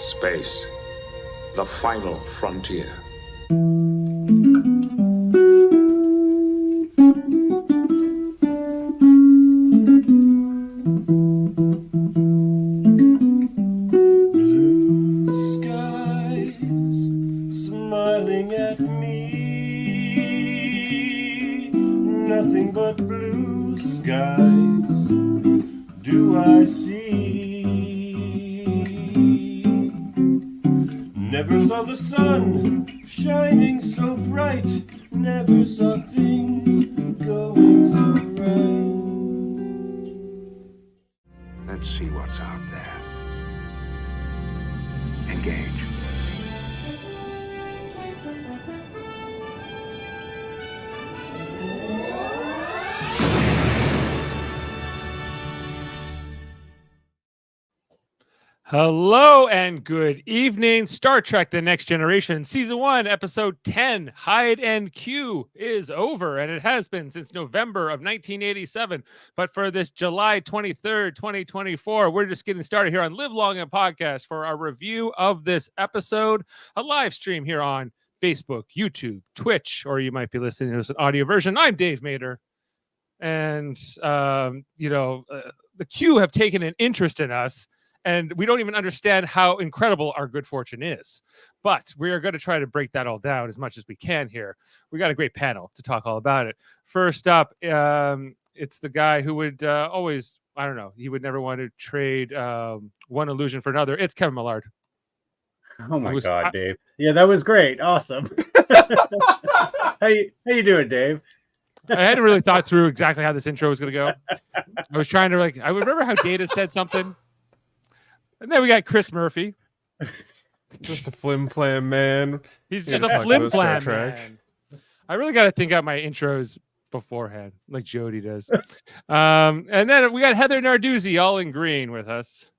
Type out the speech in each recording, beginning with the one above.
Space, the final frontier. Blue skies smiling at me, nothing but blue skies do I see. Never saw the sun shining so bright, never saw things going so right. Let's see what's out there. Engage. Hello and good evening. Star Trek The Next Generation, Season 1, Episode 10, Hide and Q is over, and it has been since November of 1987. But for this July 23rd, 2024, we're just getting started here on Live Long and Podcast for our review of this episode, a live stream here on Facebook, YouTube, Twitch, or you might be listening to an audio version. I'm Dave Mader, and, the Q have taken an interest in us, and we don't even understand how incredible our good fortune is. But we are going to try to break that all down as much as we can here. We got a great panel to talk all about it. First up, it's the guy who would always, I don't know, he would never want to trade one illusion for another. It's Kevin Millard. Oh my God, Dave. Yeah, that was great. Awesome. How you doing, Dave? I hadn't really thought through exactly how this intro was going to go. I was trying to I remember how Data said something. And then we got Chris Murphy. Just a flim-flam man. He's just a flim-flam man. I really got to think out my intros beforehand, like Jody does. And then we got Heather Narduzzi, all in green with us.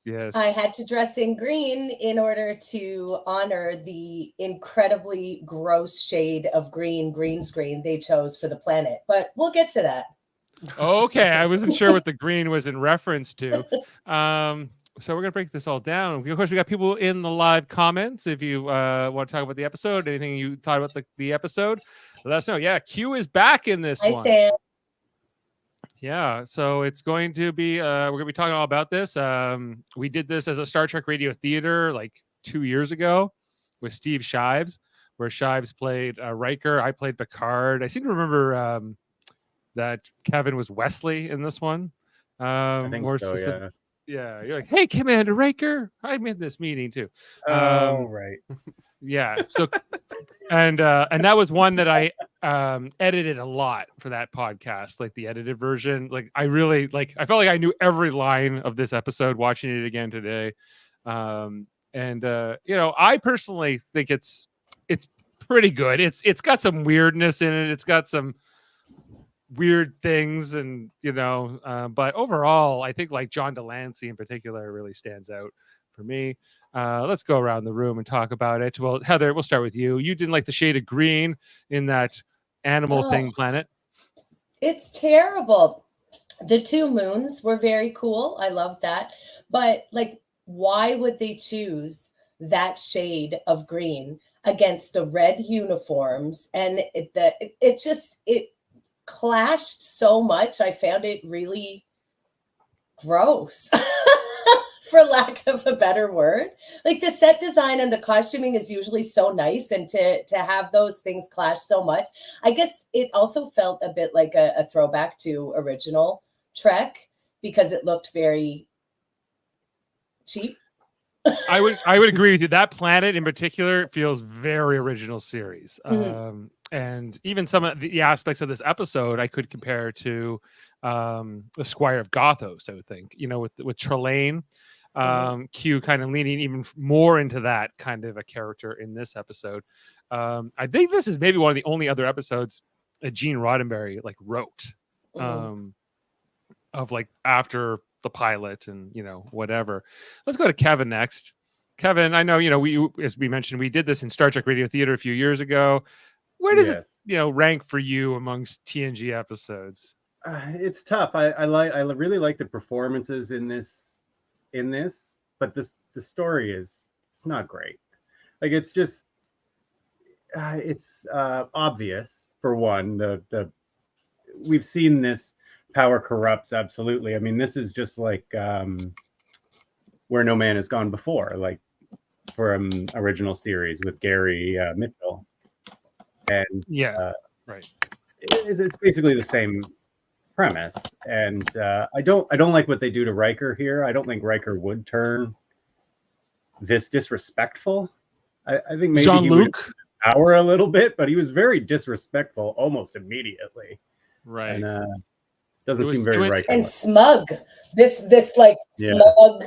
Yes. I had to dress in green in order to honor the incredibly gross shade of green screen they chose for the planet. But we'll get to that. Okay. I wasn't sure what the green was in reference to. So we're going to break this all down. Of course, we got people in the live comments. If you want to talk about the episode, anything you thought about the episode, let us know. Yeah, Q is back in this one. Sam. Yeah, so it's going to be, we're going to be talking all about this. We did this as a Star Trek Radio Theater like 2 years ago with Steve Shives, where Shives played Riker. I played Picard. I seem to remember that Kevin was Wesley in this one. I think so, yeah. Yeah, you're like, hey, Commander Riker, I'm in this meeting too. Right. Yeah. So, and that was one that I edited a lot for that podcast, like the edited version. Like I really I felt like I knew every line of this episode watching it again today. I personally think it's pretty good. It's got some weirdness in it. It's got some weird things, and but overall I think like John Delancey in particular really stands out for me. Let's go around the room and talk about it. Well, Heather, we'll start with you. You didn't like the shade of green in that animal thing planet. It's terrible. The two moons were very cool. I love that. But why would they choose that shade of green against the red uniforms? And it clashed so much. I found it really gross, for lack of a better word. Like the set design and the costuming is usually so nice, and to have those things clash so much, I guess it also felt a bit like a throwback to original Trek because it looked very cheap. I would agree with you. That planet in particular feels very original series. Mm-hmm. And even some of the aspects of this episode I could compare to the Squire of Gothos, I would think, with Trelane, Q kind of leaning even more into that kind of a character in this episode. I think this is maybe one of the only other episodes that Gene Roddenberry wrote of after the pilot and whatever. Let's go to Kevin next. Kevin, I know we, as we mentioned, we did this in Star Trek Radio Theater a few years ago. Where does it rank for you amongst TNG episodes? It's tough. I really like the performances in this. but the story it's not great. Like it's just it's obvious for one. The we've seen this power corrupts absolutely. I mean, this is just like Where No Man Has Gone Before, like from original series with Gary Mitchell, and right. It's basically the same premise. And I don't like what they do to Riker here. I don't think Riker would turn this disrespectful. I think maybe Jean-Luc power a little bit, but he was very disrespectful almost immediately. Right. And doesn't seem very Riker. And smug. This like smug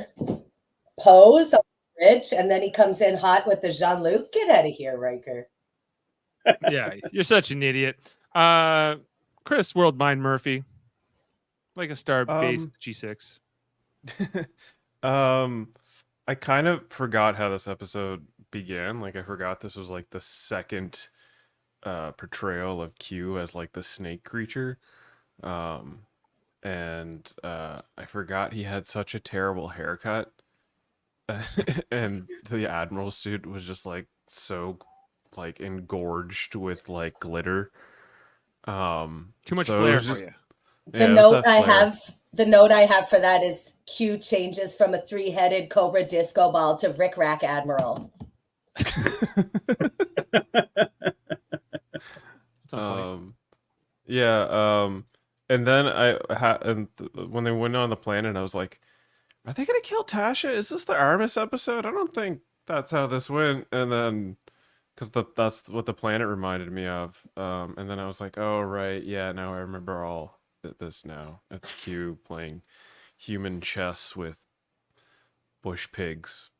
pose on the bridge, and then he comes in hot with the Jean-Luc. Get out of here, Riker. Yeah, you're such an idiot. Chris Worldmind Murphy, like a star-based G6. I kind of forgot how this episode began. Like I forgot this was like the second portrayal of Q as like the snake creature. And I forgot he had such a terrible haircut. And the Admiral suit was just like so like engorged with like glitter. Too much so flair just, for you. The note I have for that is Q changes from a 3-headed Cobra disco ball to Rick Rack Admiral. And then when they went on the planet, I was like, are they gonna kill Tasha? Is this the Artemis episode? I don't think that's how this went. And then because that's what the planet reminded me of. And then I was like, oh right, yeah, now I remember all this now. It's Q playing human chess with bush pigs,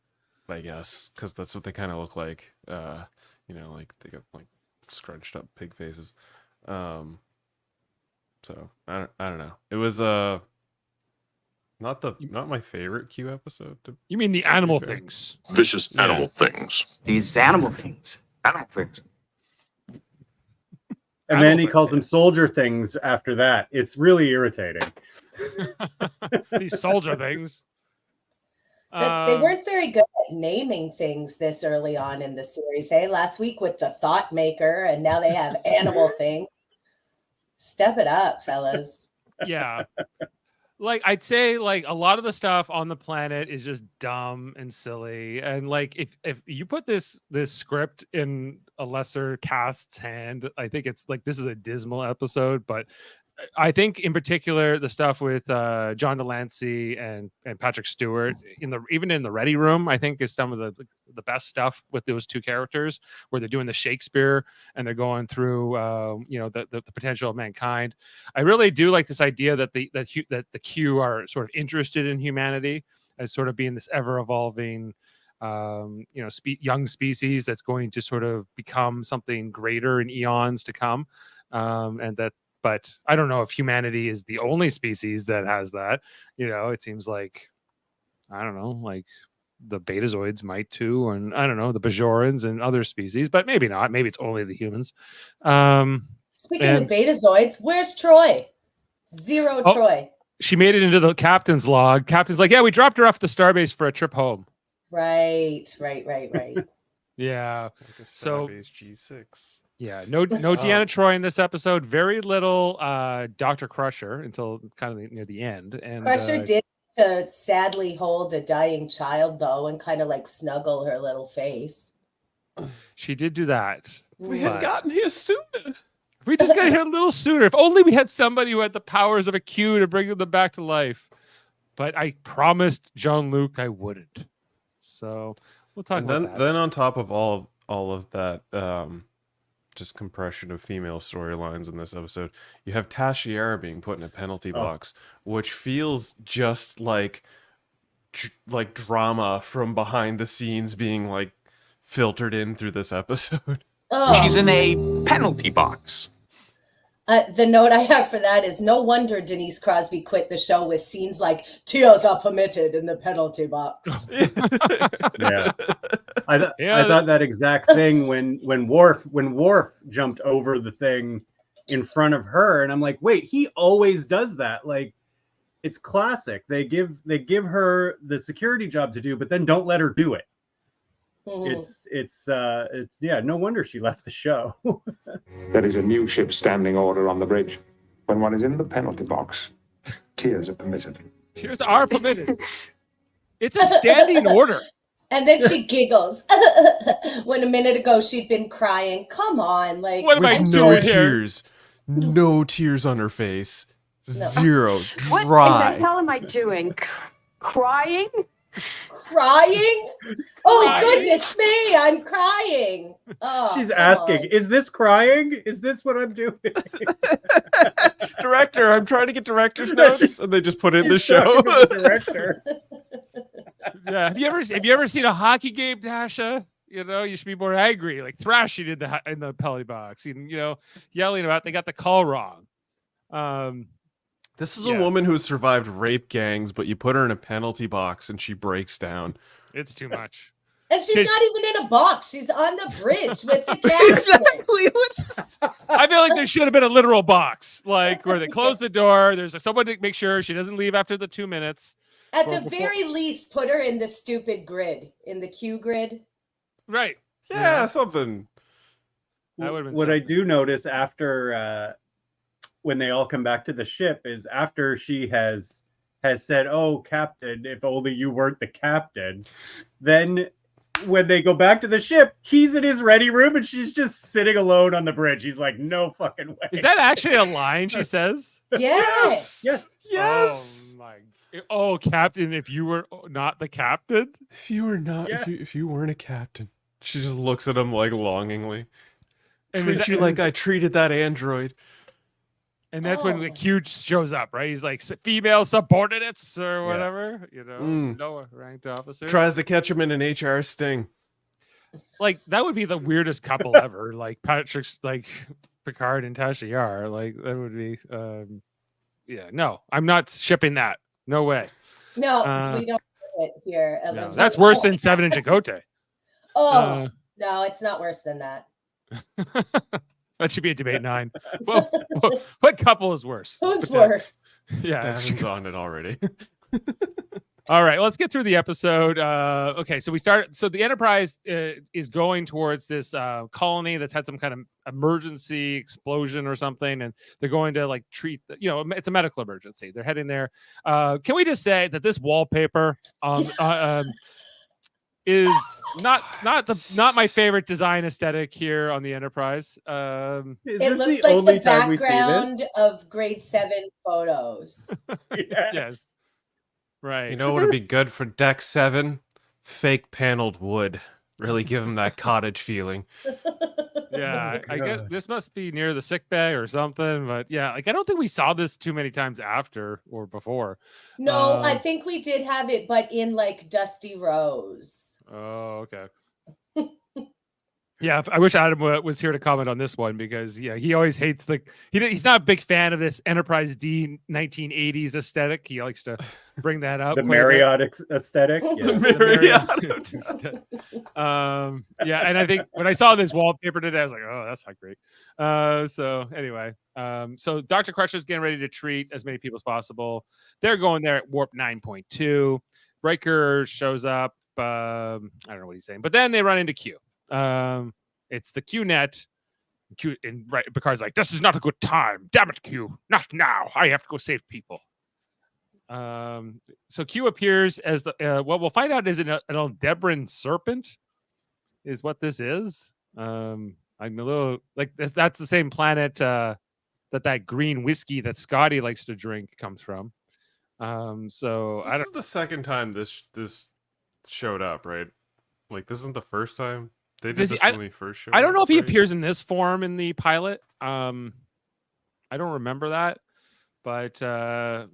I guess, because that's what they kind of look like. Like they got like scrunched up pig faces. So I don't know. It was not my favorite Q episode. You mean the animal things? Vicious animal things. These animal things. Animal things. And then he calls them soldier things after that. It's really irritating. These soldier things. They weren't very good at naming things this early on in the series. Hey, last week with the Thought Maker, and now they have animal things. Step it up, fellas. Yeah. Like I'd say like a lot of the stuff on the planet is just dumb and silly. And like if you put this script in a lesser cast's hand, I think it's like this is a dismal episode, but I think in particular the stuff with John Delancey and Patrick Stewart even in the Ready Room, I think is some of the best stuff with those two characters where they're doing the Shakespeare and they're going through the potential of mankind. I really do like this idea that the Q are sort of interested in humanity as sort of being this ever evolving young species that's going to sort of become something greater in eons to come, but I don't know if humanity is the only species that has that. It seems like, I don't know, like the Betazoids might too, and I don't know, the Bajorans and other species, but maybe not. Maybe it's only the humans. Speaking of Betazoids, where's Troy? Zero Troy. She made it into the captain's log. Captain's like, yeah, we dropped her off the starbase for a trip home. Right. Yeah. Like a So G6. Yeah, no Deanna Troy in this episode. Very little Dr. Crusher until kind of near the end. And Crusher did to sadly hold a dying child though, and kind of like snuggle her little face. She did do that. If we had gotten here sooner. If we just got here a little sooner. If only we had somebody who had the powers of a Q to bring them back to life. But I promised Jean-Luc I wouldn't. So we'll talk about that. Then on top of all of that. Just compression of female storylines in this episode. You have Tasha Yar being put in a penalty box, which feels just like drama from behind the scenes being like filtered in through this episode. Oh. She's in a penalty box. The note I have for that is no wonder Denise Crosby quit the show with scenes like tears are permitted in the penalty box. Yeah. I thought that exact thing when Worf jumped over the thing in front of her, and I'm like, wait, he always does that. Like it's classic. They give her the security job to do, but then don't let her do it. It's no wonder she left the show. There is a new ship standing order on the bridge. When one is in the penalty box, tears are permitted. Tears are permitted. It's a standing order. And then she giggles when a minute ago she'd been crying. Come on, like what am I With doing no tears, no tears on her face, zero, What dry. in the hell am I doing? Crying? Crying? Oh Crying? goodness me, I'm crying. Oh, She's come asking, on. "Is this crying? Is this what I'm doing?" Director, I'm trying to get director's notes, and they just put it in the She's talking show. to the director. Yeah. Have you ever seen a hockey game, Tasha? You know, you should be more angry, like thrashing in the penalty box. Yelling about they got the call wrong. This is Yeah. a woman who has survived rape gangs, but you put her in a penalty box and she breaks down. It's too much. And she's Did- not even in a box. She's on the bridge with the captain. Exactly. I feel like there should have been a literal box, like where they close the door. There's someone to make sure she doesn't leave after the 2 minutes. At Or the before- very least, put her in the stupid grid, in the Q grid. Right. Yeah, something. That would've been What I something. do notice after when they all come back to the ship is after she has said, "Oh, Captain, if only you weren't the captain." Then when they go back to the ship, he's in his ready room and she's just sitting alone on the bridge. He's like, "No fucking way." Is that actually a line she says? Yes. Yes. Yes. Oh, oh, Captain, if you were not the captain. If you were not, Yes. if you weren't a captain, she just looks at him like longingly. And Treat is you that- like I treated that android. And that's when the Oh. Q shows up, right? He's like female subordinates or whatever, lower ranked officers. Tries to catch him in an HR sting. Like that would be the weirdest couple ever. Like Patrick's like Picard and Tasha Yar. Like that would be no, I'm not shipping that. No way. No, Uh, we don't do it here. at No, Live that's Live. worse than Seven and Chakotay. Oh, no, it's not worse than that. That should be a debate 9. Well, what couple is worse? Who's But, worse? Yeah. Davin's on it already. All right, let's get through the episode. Okay, so we start. So the Enterprise is going towards this colony that's had some kind of emergency explosion or something, and they're going to like treat. It's a medical emergency. They're heading there. Can we just say that this wallpaper is not my favorite design aesthetic here on the Enterprise. Is It this looks the like only the time we see background of grade 7 photos. this? Yes. Yes, right. You know what would be good for Deck 7? Fake paneled wood. Really give him that cottage feeling. Yeah, Oh my I guess God. this must be near the sick bay or something. But yeah, like I don't think we saw this too many times after or before. No, I Um, think we did have it, but in like Dusty Rose. Oh, okay. Yeah, I wish Adam was here to comment on this one because he always hates he's not a big fan of this Enterprise D 1980s aesthetic. He likes to bring that up. The quite a bit. Marriott aesthetic. Yeah. The Marriott. Yeah, and I think when I saw this wallpaper today, I was like, oh, that's not great. So anyway, so Dr. Crusher's getting ready to treat as many people as possible. They're going there at warp 9.2. Riker shows up. I don't know what he's saying, but then they run into Q. It's the Q net. Q and right, Picard's like, this is not a good time. Damn it, Q. Not now. I have to go save people. So Q appears as the what we'll find out is an Aldebaran serpent is what this is. I'm a little like that's the same planet that green whiskey that Scotty likes to drink comes from. So I This don't is the second time this showed up, right? Like this isn't the first time they did Does he- this when we first showed. I don't know up, if he right? appears in this form in the pilot. I don't remember that, but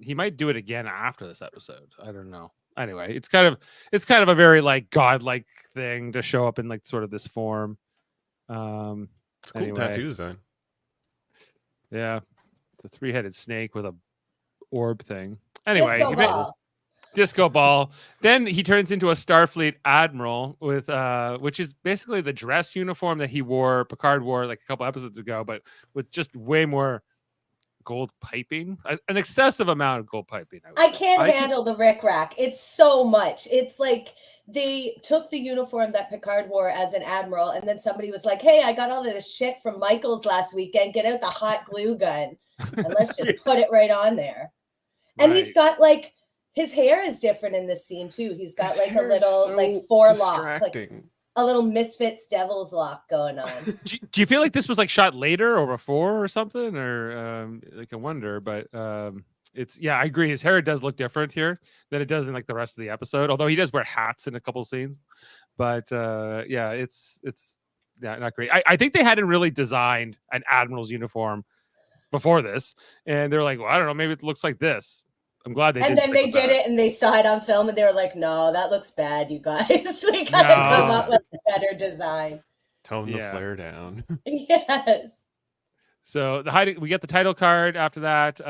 he might do it again after this episode. I don't know. Anyway, it's kind of a very like godlike thing to show up in like sort of this form. It's cool anyway. tattoos then. Yeah, it's a 3-headed snake with a orb thing. Anyway, Disco he may- ball. disco ball. Then he turns into a Starfleet admiral with which is basically the dress uniform that Picard wore like a couple episodes ago, but with just way more gold piping, an excessive amount of gold piping. I can't handle the rickrack. It's so much. It's like they took the uniform that Picard wore as an admiral, and then somebody was like, "Hey, I got all of this shit from Michael's last weekend. Get out the hot glue gun and let's just put it right on there." And he's got like his hair is different in this scene too. He's got His like a hair is little so like forelock, like distracting. a little Misfits Devil's lock going on. Do you feel like this was like shot later or before or something, or like I wonder? But it's I agree. His hair does look different here than it does in like the rest of the episode. Although he does wear hats in a couple scenes, but it's not great. I think they hadn't really designed an admiral's uniform before this, and they're like, well, I don't know, maybe it looks like this. I'm glad they. And then they did it, and they saw it on film, and they were like, "No, that looks bad, you guys. We gotta come up with a better design. Tone the flare down." Yes. So we get the title card after that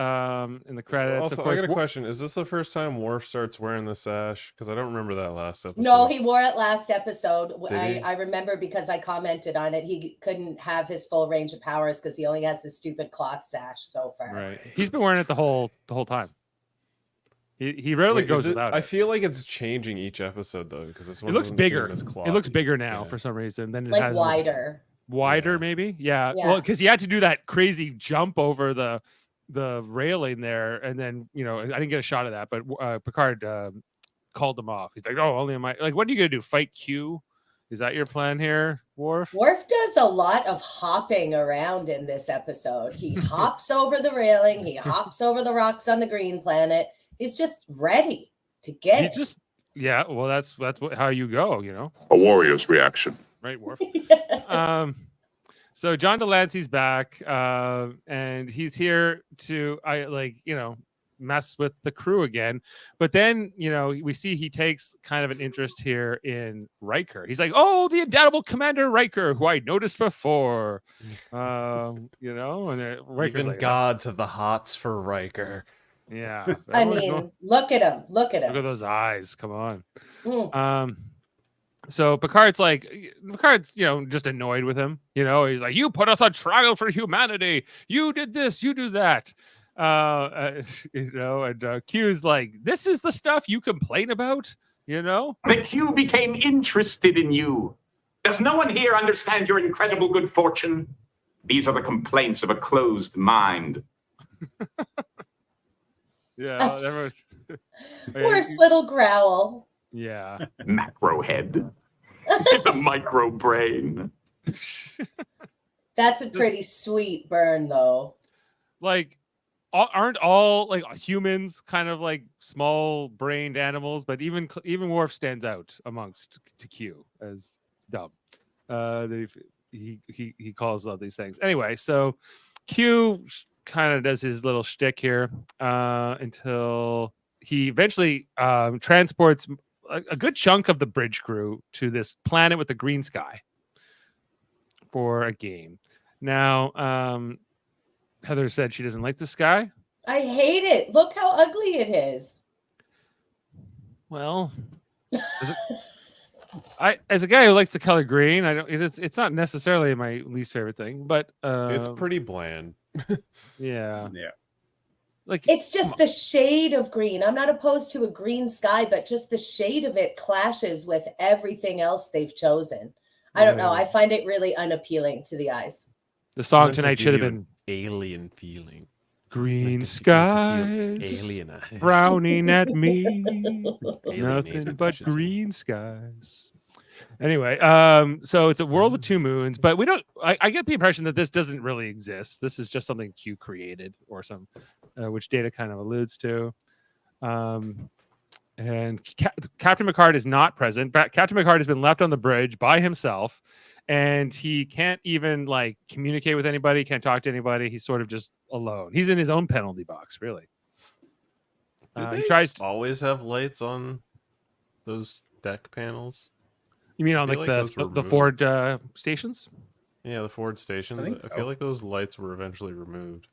in the credits. Also, of course, I got a question: is this the first time Worf starts wearing the sash? Because I don't remember that last episode. No, he wore it last episode. Did he? I remember because I commented on it. He couldn't have his full range of powers because he only has this stupid cloth sash so far. Right. He's been wearing it the whole time. He rarely goes without it. I feel like it's changing each episode though, because this one it looks bigger. It It looks bigger now for some reason than it Like has wider. Wider, maybe. Yeah. Well, because he had to do that crazy jump over the railing there, and then I didn't get a shot of that, but Picard called him off. He's like, "Oh, only am I like, what are you gonna do? Fight Q? Is that your plan here, Worf?" Worf does a lot of hopping around in this episode. He hops over the railing. He hops over the rocks on the green planet. He's just ready to get it. Well, that's how you go, A warrior's reaction. Right, Worf. So John Delancey's back, and he's here to mess with the crew again. But then, we see he takes kind of an interest here in Riker. He's like, "Oh, the indelible Commander Riker, who I noticed before." And Riker's even like, gods have the hots for Riker. Yeah. I mean, look at him. Look at him. Look at those eyes. Come on. Mm. So Picard's just annoyed with him. He's like, "You put us on trial for humanity. You did this. You do that." And Q's like, "This is the stuff you complain about." The Q became interested in you. Does no one here understand your incredible good fortune? These are the complaints of a closed mind. Yeah, there was Worf's little growl. Yeah. Macro head. The micro brain. That's a pretty sweet burn, though. Like, aren't all like humans kind of like small-brained animals? But even Worf stands out amongst to Q as dumb. He calls all these things anyway. So Q kind of does his little shtick here until he eventually transports a good chunk of the bridge crew to this planet with the green sky for a game. Now, Heather said she doesn't like the sky. I hate it. Look how ugly it is. Well, as a guy who likes the color green, it's not necessarily my least favorite thing, but it's pretty bland. Yeah. Like, it's just the shade of green. I'm not opposed to a green sky, but just the shade of it clashes with everything else they've chosen. I don't know. I find it really unappealing to the eyes. The song tonight should have been alien feeling. Green skies alienized. frowning at me. Nothing but green skies. Anyway, so it's a world with two moons, but we don't. I get the impression that this doesn't really exist. This is just something Q created, or which Data kind of alludes to. And Captain Picard is not present. But Captain Picard has been left on the bridge by himself, and he can't even like communicate with anybody. Can't talk to anybody. He's sort of just alone. He's in his own penalty box, really. He tries to always have lights on those deck panels. You mean on like the Ford stations? Yeah, the Ford stations. I feel like those lights were eventually removed.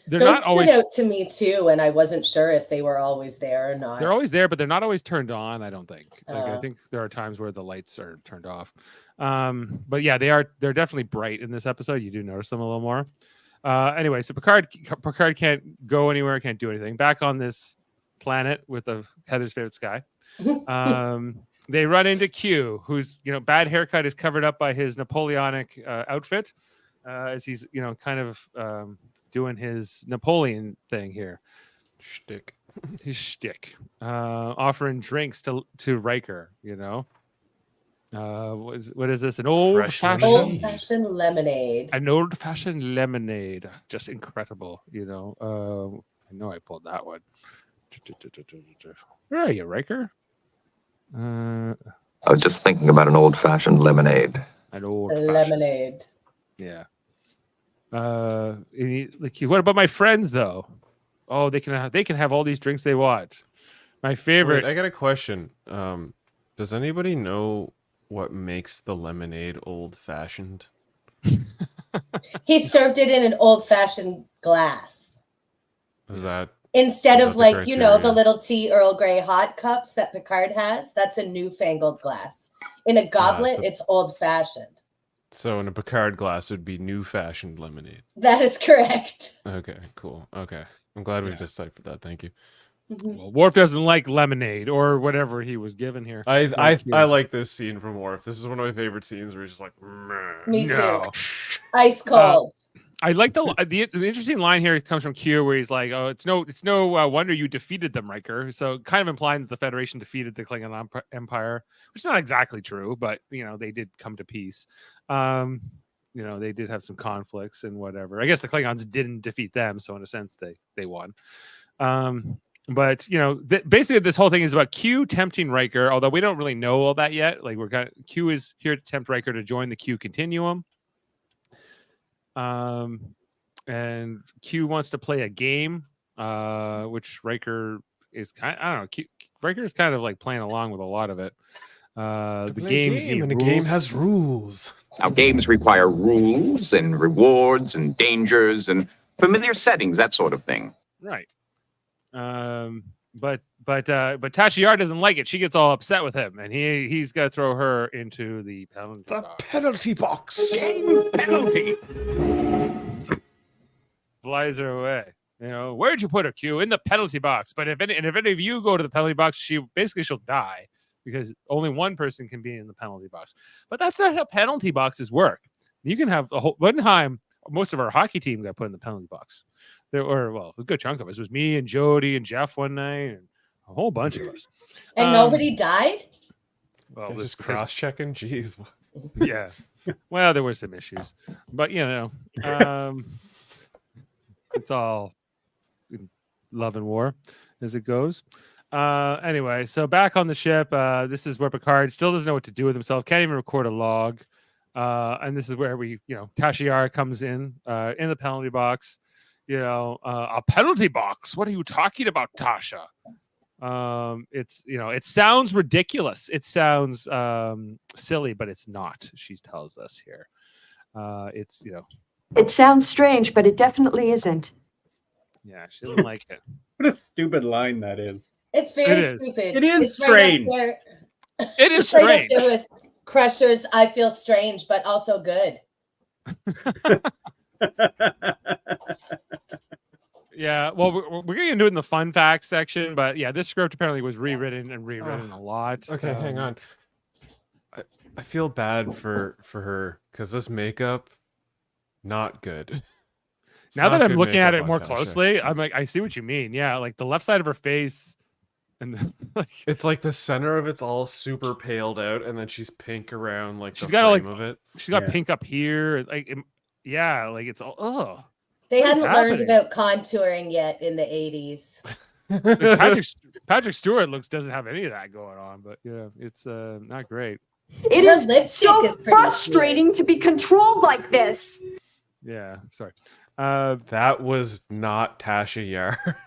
They're those not always stood out to me too, and I wasn't sure if they were always there or not. They're always there, but they're not always turned on. I don't think. I think there are times where the lights are turned off. But yeah, they're definitely bright in this episode. You do notice them a little more. Anyway, so Picard can't go anywhere, can't do anything. Back on this planet with Heather's favorite sky. They run into Q, whose bad haircut is covered up by his Napoleonic outfit, as he's kind of doing his Napoleon thing here. Shtick. His shtick. Offering drinks to Riker. What is this? An old-fashioned lemonade. An old-fashioned lemonade. Just incredible. I know I pulled that one. Where are you, Riker? I was just thinking about an old-fashioned lemonade. An old-fashioned lemonade. Yeah. What about my friends though? Oh, they can have all these drinks they want. My favorite. Wait, I got a question. Does anybody know what makes the lemonade old-fashioned? He served it in an old-fashioned glass. Is that instead of like criteria? the little tea Earl Grey hot cups that Picard has? That's a newfangled glass. In a goblet, it's old-fashioned. So in a Picard glass, it would be new-fashioned lemonade. That is correct. Okay, cool. Okay, I'm glad we've deciphered that. Thank you. Well, Worf doesn't like lemonade or whatever he was given here. I like this scene from Worf. This is one of my favorite scenes where he's just like, me too. Ice cold. I like the interesting line here comes from Q where he's like, "Oh, it's no wonder you defeated them, Riker." So kind of implying that the Federation defeated the Klingon Empire, which is not exactly true, but they did come to peace. They did have some conflicts and whatever. I guess the Klingons didn't defeat them, so in a sense they won. But basically this whole thing is about Q tempting Riker, although we don't really know all that yet. Like Q is here to tempt Riker to join the Q continuum. And Q wants to play a game, which Riker is Riker is kind of like playing along with a lot of it. The game has rules. Now, games require rules and rewards and dangers and familiar settings, that sort of thing. Right. But Tasha Yar doesn't like it. She gets all upset with him, and he's got to throw her into the penalty box. Game penalty. Flies her away. Where'd you put her, Q? In the penalty box. But if any of you go to the penalty box, she'll die because only one person can be in the penalty box. But that's not how penalty boxes work. You can have one time. Most of our hockey team got put in the penalty box. A good chunk of us. It was me and Jody and Jeff one night, and a whole bunch of us. And nobody died? Well, just cross-checking. Jeez. Yeah. Well, there were some issues, but it's all love and war as it goes. Anyway, so back on the ship, this is where Picard still doesn't know what to do with himself. Can't even record a log. And this is where Tasha Yar comes in the penalty box. A penalty box. What are you talking about, Tasha? It sounds ridiculous. It sounds silly, but it's not. She tells us here. It sounds strange, but it definitely isn't. Yeah, she doesn't like it. What a stupid line that is. It's very stupid. It is it's strange. Right it is right strange. Up there with Crusher's I feel strange, but also good. Yeah, well, we're going to do it in the fun facts section, but yeah, this script apparently was rewritten a lot. Okay, hang on. I feel bad for her because this makeup, not good. Now that I'm looking at it more closely, I'm like, I see what you mean. Yeah, like the left side of her face, and it's like the center of it's all super paled out, and then she's pink around like she's the got frame of it. She's got pink up here, like like it's all They hadn't learned about contouring yet in the 80s. Patrick Stewart doesn't have any of that going on, but yeah, it's not great. It is so frustrating to be controlled like this. Yeah, sorry. That was not Tasha Yar.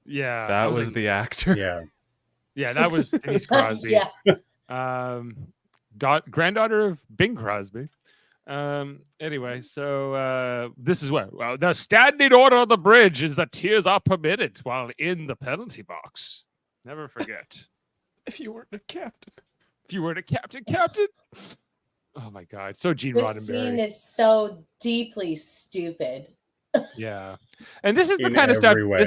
Yeah, that was the actor. Yeah, that was Denise Crosby. Granddaughter of Bing Crosby. Anyway, so this is where the standing order on the bridge is that tears are permitted while in the penalty box. Never forget. If you weren't a captain. If you weren't a captain. Oh my God, so Gene Roddenberry. This scene is so deeply stupid. Yeah, and this is the In kind of stuff. every way.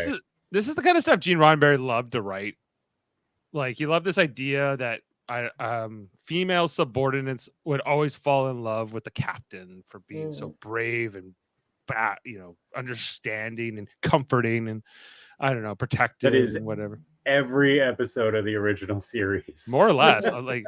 This is the kind of stuff Gene Roddenberry loved to write. Like he loved this idea that female subordinates would always fall in love with the captain for being so brave and understanding and comforting and I don't know, protective and whatever. Every episode of the original series, more or less. Like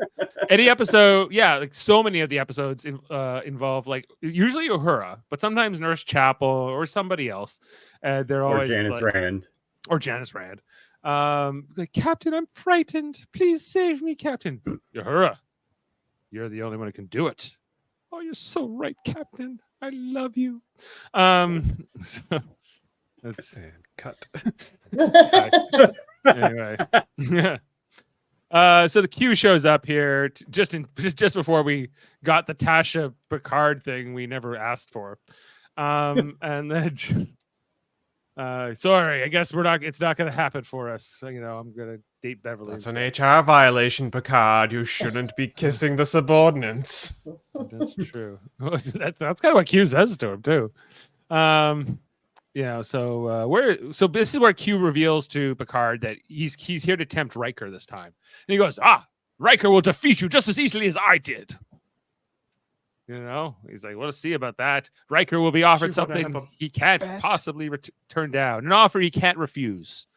any episode, like so many of the episodes involve like usually Uhura, but sometimes Nurse Chapel or somebody else. They're always Janice Rand. Or Janice Rand. Like, Captain, I'm frightened. Please save me, Captain. Uhura, you're the only one who can do it. Oh, you're so right, Captain. I love you. So let's cut. Anyway, so the Q shows up here just before we got the Tasha Picard thing we never asked for, and then sorry, I guess it's not going to happen for us. I'm going to date Beverly. That's an HR violation, Picard. You shouldn't be kissing the subordinates. That's true. That's kind of what Q says to him too. So this is where Q reveals to Picard that he's here to tempt Riker this time. And he goes, Riker will defeat you just as easily as I did. He's like, we'll see about that. Riker will be offered something he can't possibly turn down. An offer he can't refuse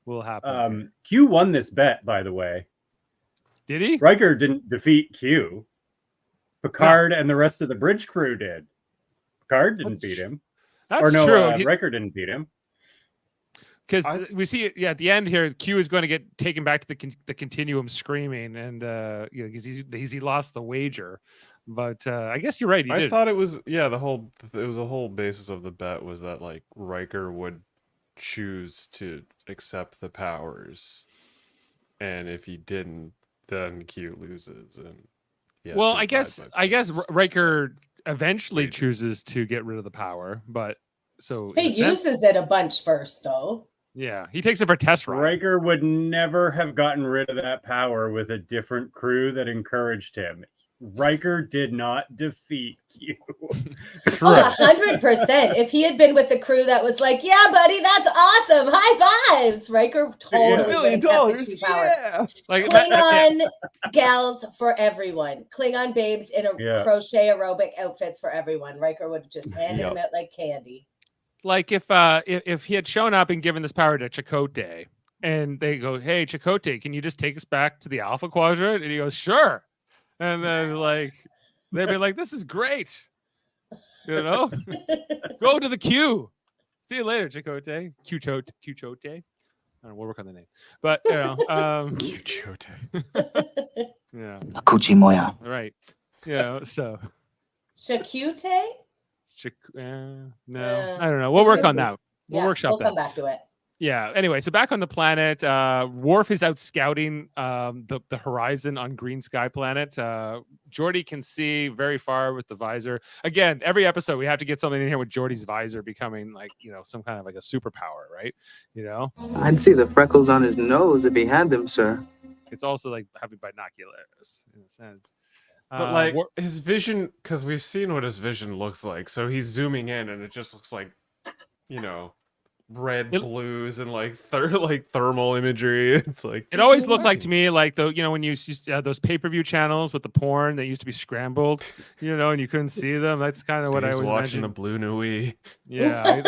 will happen. Q won this bet, by the way. Did he? Riker didn't defeat Q. Picard and the rest of the bridge crew did. Picard didn't beat him. That's true. Riker didn't beat him. Because we see, at the end here, Q is going to get taken back to the continuum screaming, and because he lost the wager. But I guess you're right. I thought it was the whole basis of the bet was that like Riker would choose to accept the powers, and if he didn't, then Q loses. And I guess Riker eventually chooses to get rid of the power, but so he uses it a bunch first, though. Yeah, he takes it for test ride. Riker would never have gotten rid of that power with a different crew that encouraged him. Riker did not defeat Q. 100%. If he had been with the crew that was like, yeah, buddy, that's awesome. High fives. Riker totally $1 million. Yeah. Like Klingon gals for everyone. Klingon babes in crochet aerobic outfits for everyone. Riker would have just handed them out like candy. Like if he had shown up and given this power to Chakotay, and they go, "Hey, Chakotay, can you just take us back to the Alpha Quadrant?" And he goes, "Sure." And then they'd be like, "This is great." Go to the Q. See you later, Chakotay. Q-Chote. I don't know, we'll work on the name. But Q-Chote. Yeah. Akuchi Moya. Right. So Chakotay? No, I don't know. We'll work on that. We'll workshop that. We'll come back to it. Yeah. Anyway, so back on the planet, Worf is out scouting the horizon on Green Sky Planet. Geordi can see very far with the visor. Again, every episode we have to get something in here with Geordi's visor becoming some kind of like a superpower, right? I'd see the freckles on his nose if he had them, sir. It's also like having binoculars in a sense. But his vision, because we've seen what his vision looks like, so he's zooming in and it just looks like, red blues and thermal imagery. It's like it always looked like to me like when you used those pay-per-view channels with the porn that used to be scrambled, and you couldn't see them. That's kind of what I was watching imagined. the Blue Nui. Yeah,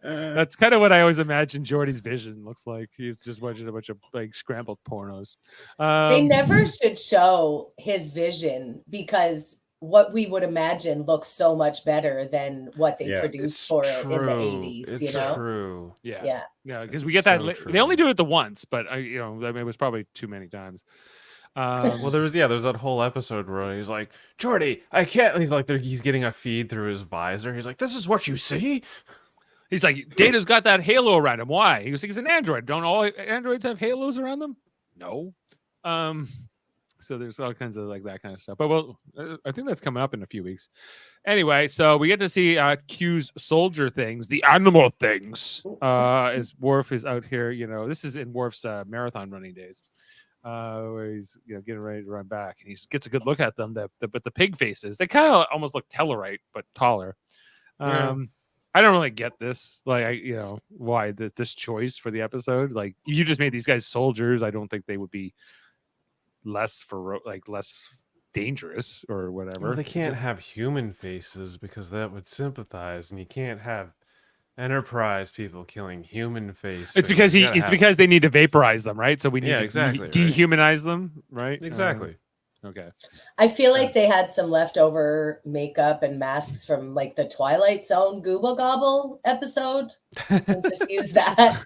that's kind of what I always imagined Geordi's vision looks like. He's just watching a bunch of scrambled pornos. They never should show his vision because what we would imagine looks so much better than what they produced for it in the 80s. It's true. Yeah. Because we get that. They only do it the once, but it was probably too many times. Well, there's that whole episode where he's like, Geordi, I can't. And he's getting a feed through his visor. He's like, this is what you see. He's like, Data's got that halo around him. Why? He was like, he's an android. Don't all androids have halos around them? No. So there's all kinds of that kind of stuff. But I think that's coming up in a few weeks. Anyway, so we get to see Q's soldier things, the animal things, as Worf is out here. This is in Worf's marathon running days, where he's getting ready to run back, and he gets a good look at them. But the pig faces, they kind of almost look Tellarite, but taller. Yeah. I don't really get this, like, why this choice for the episode. Like, you just made these guys soldiers. I don't think they would be less dangerous or whatever. Well, they can't have human faces because that would sympathize, and you can't have Enterprise people killing human faces. It's because because they need to vaporize them, right? So we need to dehumanize them, right? Exactly. Okay. I feel like they had some leftover makeup and masks from like the Twilight Zone Google Gobble episode. And just use that.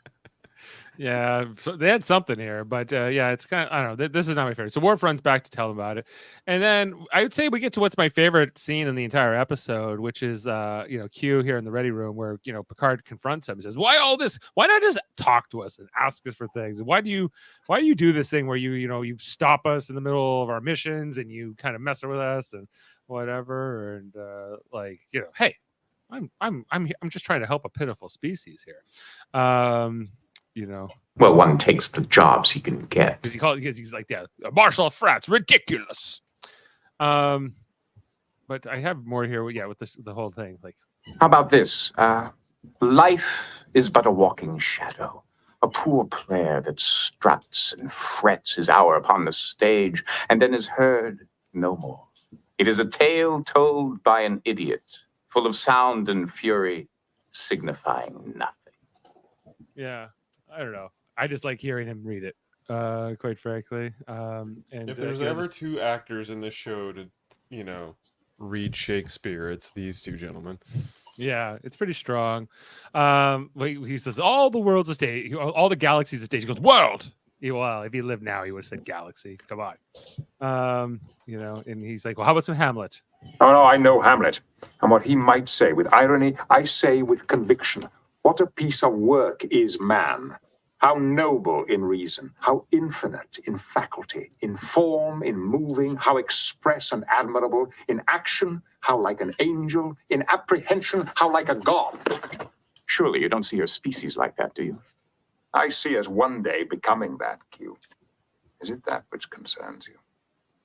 Yeah, so they had something here, but yeah, it's kind of, I don't know. This is not my favorite. So Worf runs back to tell him about it, and then I would say we get to what's my favorite scene in the entire episode, which is Q here in the ready room where Picard confronts him and says, "Why all this? Why not just talk to us and ask us for things? And why do you do this thing where you stop us in the middle of our missions and you kind of mess with us and whatever and hey, I'm just trying to help a pitiful species here." Well, one takes the jobs he can get. Because he's like, yeah, Marshal of France, ridiculous. But I have more here. Yeah, with the whole thing. Like, how about this? Life is but a walking shadow, a poor player that struts and frets his hour upon the stage, and then is heard no more. It is a tale told by an idiot, full of sound and fury, signifying nothing. Yeah. I don't know. I just like hearing him read it, quite frankly. And if there's ever two actors in this show to, read Shakespeare, it's these two gentlemen. Yeah, it's pretty strong. He says all the world's a stage, all the galaxies a stage. He goes world. Well, if he lived now, he would have said galaxy. Come on, And he's like, well, how about some Hamlet? Oh no, I know Hamlet, and what he might say with irony, I say with conviction. What a piece of work is man. How noble in reason, how infinite in faculty, in form, in moving, how express and admirable, in action, how like an angel, in apprehension, how like a god. Surely you don't see your species like that, do you? I see us one day becoming that, Q. Is it that which concerns you?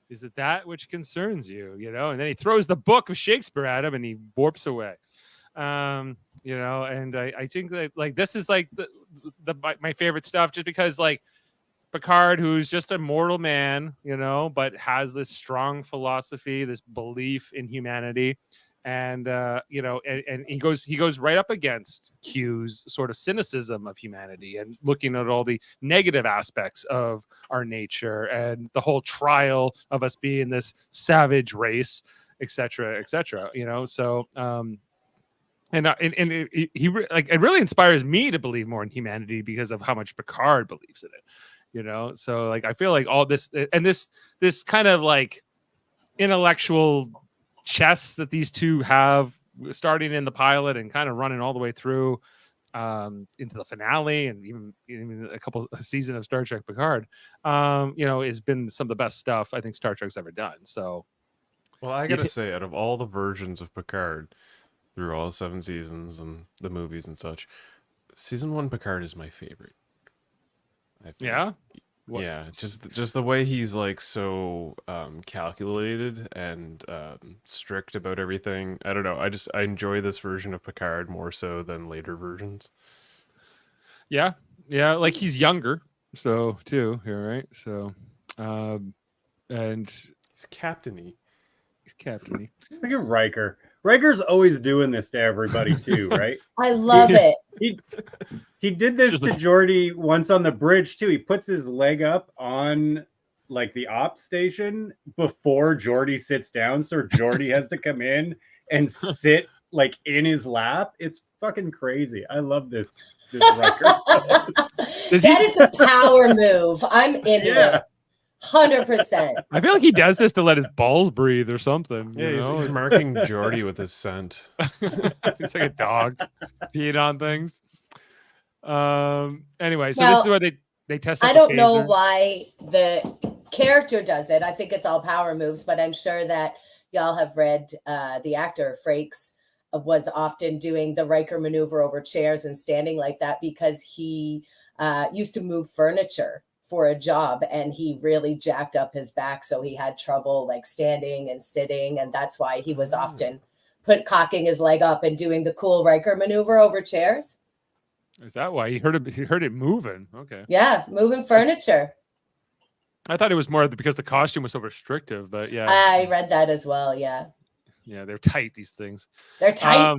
Is it that which concerns you? And then he throws the book of Shakespeare at him and he warps away. And I think that like this is like my favorite stuff, just because like Picard, who's just a mortal man, but has this strong philosophy, this belief in humanity, and and he goes right up against Q's sort of cynicism of humanity and looking at all the negative aspects of our nature and the whole trial of us being this savage race, etc., etc. So. It really inspires me to believe more in humanity because of how much Picard believes in it, So like I feel like all this and this kind of like intellectual chess that these two have, starting in the pilot and kind of running all the way through into the finale and even a couple of seasons of Star Trek Picard, has been some of the best stuff I think Star Trek's ever done. So, well, I gotta say, out of all the versions of Picard through all 7 seasons and the movies and such, season 1 Picard is my favorite. I think. Yeah? Yeah, just the way he's like so calculated and strict about everything. I don't know. I enjoy this version of Picard more so than later versions. Yeah, like he's younger, so too here, right? So, and he's captainy. Look at Riker. Riker's always doing this to everybody too, right? I love it. He did this to Geordi once on the bridge too. He puts his leg up on like the ops station before Geordi sits down, so Geordi has to come in and sit like in his lap. It's fucking crazy. I love this Riker. That is a power move. I'm into it. 100%. I feel like he does this to let his balls breathe or something. Yeah, he's marking Geordi with his scent. It's like a dog peeing on things. Anyway, so this is where they test. I don't know why the character does it. I think it's all power moves, but I'm sure that y'all have read the actor Frakes was often doing the Riker maneuver over chairs and standing like that because he used to move furniture for a job and he really jacked up his back, so he had trouble like standing and sitting, and that's why he was often cocking his leg up and doing the cool Riker maneuver over chairs. Is that why he heard it? He heard it moving. Okay. Yeah, moving furniture. I thought it was more because the costume was so restrictive, but yeah. I read that as well. Yeah. Yeah, they're tight. These things. They're tight.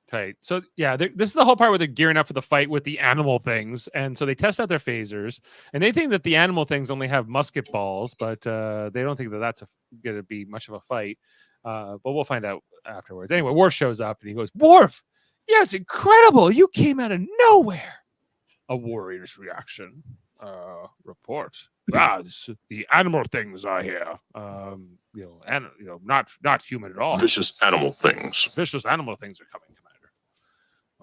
Tight. So yeah, this is the whole part where they're gearing up for the fight with the animal things, and so they test out their phasers, and they think that the animal things only have musket balls, but they don't think that that's going to be much of a fight. But we'll find out afterwards. Anyway, Worf shows up and he goes, "Worf, yeah, it's incredible. You came out of nowhere." A warrior's reaction. Report. The animal things are here. Not human at all. Vicious animal things. Vicious animal things are coming, Commander.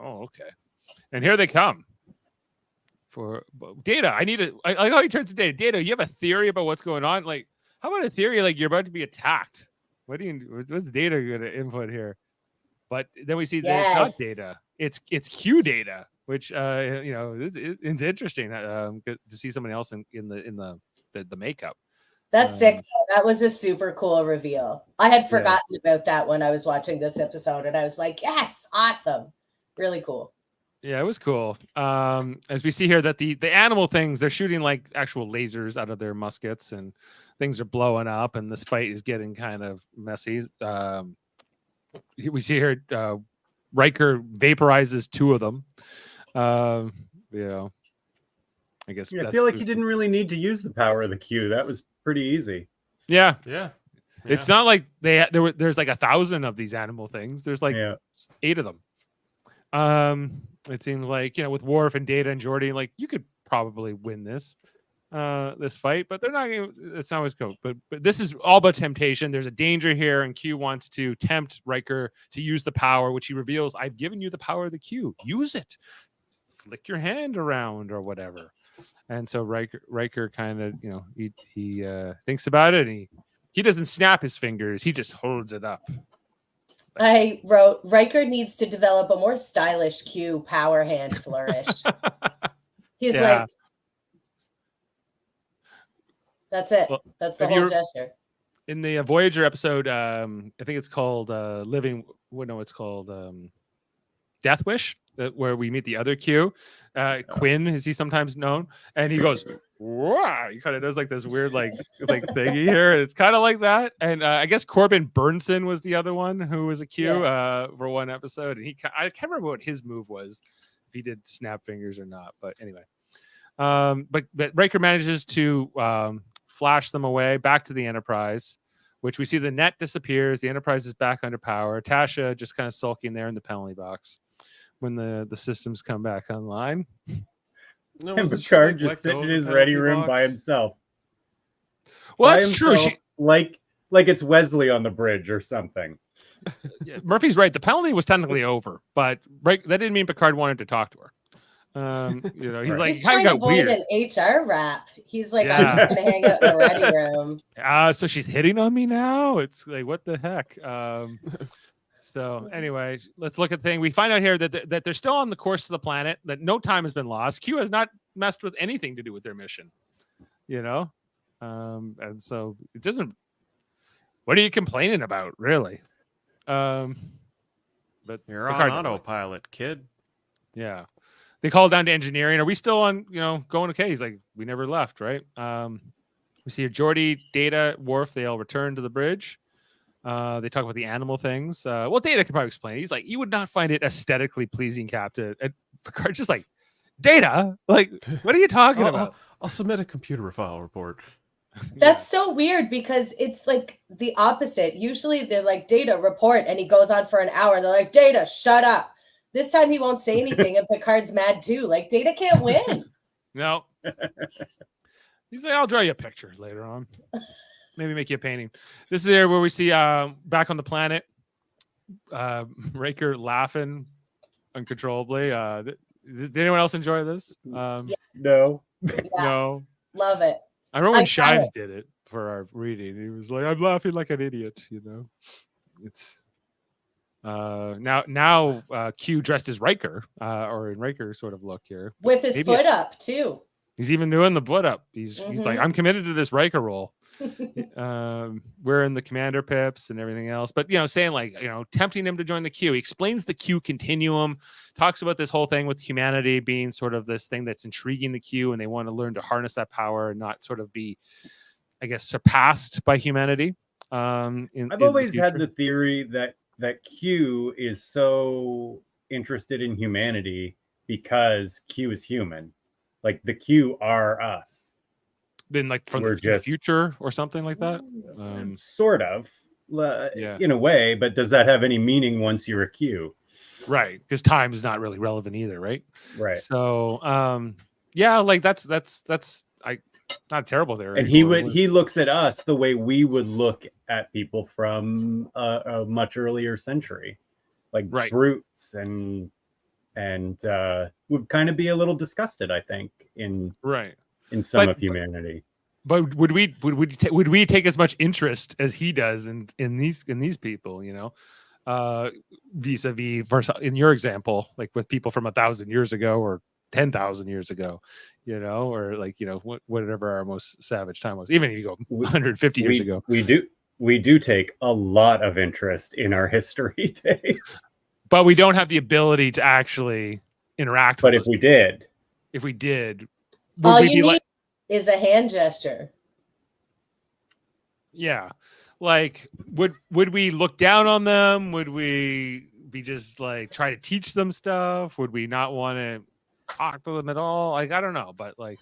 Oh, okay. And here they come. For Data, I like how he turns to Data. Data, you have a theory about what's going on? Like, how about a theory like you're about to be attacked? What's Data going to input here? But then we see that it's not Data. It's Q Data, which it's interesting to see someone else in the makeup. That's sick. That was a super cool reveal. I had forgotten about that when I was watching this episode, and I was like, yes, awesome. Really cool. Yeah, it was cool. As we see here that the animal things, they're shooting like actual lasers out of their muskets and things are blowing up and this fight is getting kind of messy. We see here Riker vaporizes two of them. I guess I feel like he didn't really need to use the power of the Q. That was pretty easy. Yeah. It's not like there's like 1,000 of these animal things. There's like 8 of them. It seems like, with Worf and Data and Geordi, like you could probably win this fight, but they're not gonna, it's not always go. But this is all about temptation. There's a danger here, and Q wants to tempt Riker to use the power, which he reveals, I've given you the power of the Q. Use it. Flick your hand around or whatever. And so Riker kind of, he thinks about it, and he doesn't snap his fingers. He just holds it up. I wrote, Riker needs to develop a more stylish Q power hand flourish. He's like, that's it. Well, that's the whole gesture. In the Voyager episode, I think it's called it's called Death Wish, where we meet the other Q. Quinn, is he sometimes known? And he goes, wow, he kind of does like this weird like thingy here. It's kind of like that. And I guess Corbin Burnson was the other one who was a Q for one episode. And I can't remember what his move was, if he did snap fingers or not. But anyway, but Riker manages to flash them away back to the Enterprise, which we see the net disappears. The Enterprise is back under power. Tasha just kind of sulking there in the penalty box when the systems come back online. No, and Picard just sitting in his ready room by himself. Well, that's true. Like it's Wesley on the bridge or something. Murphy's right. The penalty was technically over, but that didn't mean Picard wanted to talk to her. He's trying to avoid an HR rap. He's like, I'm just gonna hang out in the ready room. So she's hitting on me now. It's like, what the heck? So anyway, let's look at the thing. We find out here that they're still on the course to the planet, that no time has been lost. Q has not messed with anything to do with their mission, and so it doesn't. What are you complaining about, really? But you're on autopilot, kid. Yeah. They call down to engineering. Are we still on, going okay? He's like, we never left, right? We see Geordi, Data, Worf, they all return to the bridge. They talk about the animal things. Data can probably explain. He's like, you would not find it aesthetically pleasing, Captain. And Picard's just like, Data? Like, what are you talking about? I'll submit a computer file report. That's so weird because it's like the opposite. Usually they're like, Data, report. And he goes on for an hour. And they're like, Data, shut up. This time he won't say anything. And Picard's mad too. Like, Data can't win. No. He's like, I'll draw you a picture later on. Maybe make you a painting. This is there where we see back on the planet, Riker laughing uncontrollably. Did anyone else enjoy this? No. No. Love it. I remember when Shives did it for our reading. He was like, I'm laughing like an idiot, It's now Q dressed as Riker, or in Riker sort of look here. With his foot up too. He's even doing the foot up. He's like, I'm committed to this Riker role. We're in the commander pips and everything else, but saying like, tempting him to join the Q. He explains the Q continuum, talks about this whole thing with humanity being sort of this thing that's intriguing the Q, and they want to learn to harness that power and not sort of be, I guess, surpassed by humanity. I've always had the theory that Q is so interested in humanity because Q is human. Like the Q are us. Then like from the future or something like that. Sort of, in a way, but does that have any meaning once you're a Q? Right, because time is not really relevant either, right? Right. So, like that's not terrible there. And he looks at us the way we would look at people from a much earlier century, like brutes, and would kind of be a little disgusted, I think, in some of humanity. But would we take as much interest as he does in these people, vis-a-vis versus in your example, like with people from 1,000 years ago or 10,000 years ago, or like, whatever our most savage time was, even if you go 150 years ago. We do take a lot of interest in our history, Dave. But we don't have the ability to actually interact with But if we did, all you need is a hand gesture. Yeah. Like, would we look down on them? Would we be just like try to teach them stuff? Would we not want to talk to them at all? Like, I don't know, but like,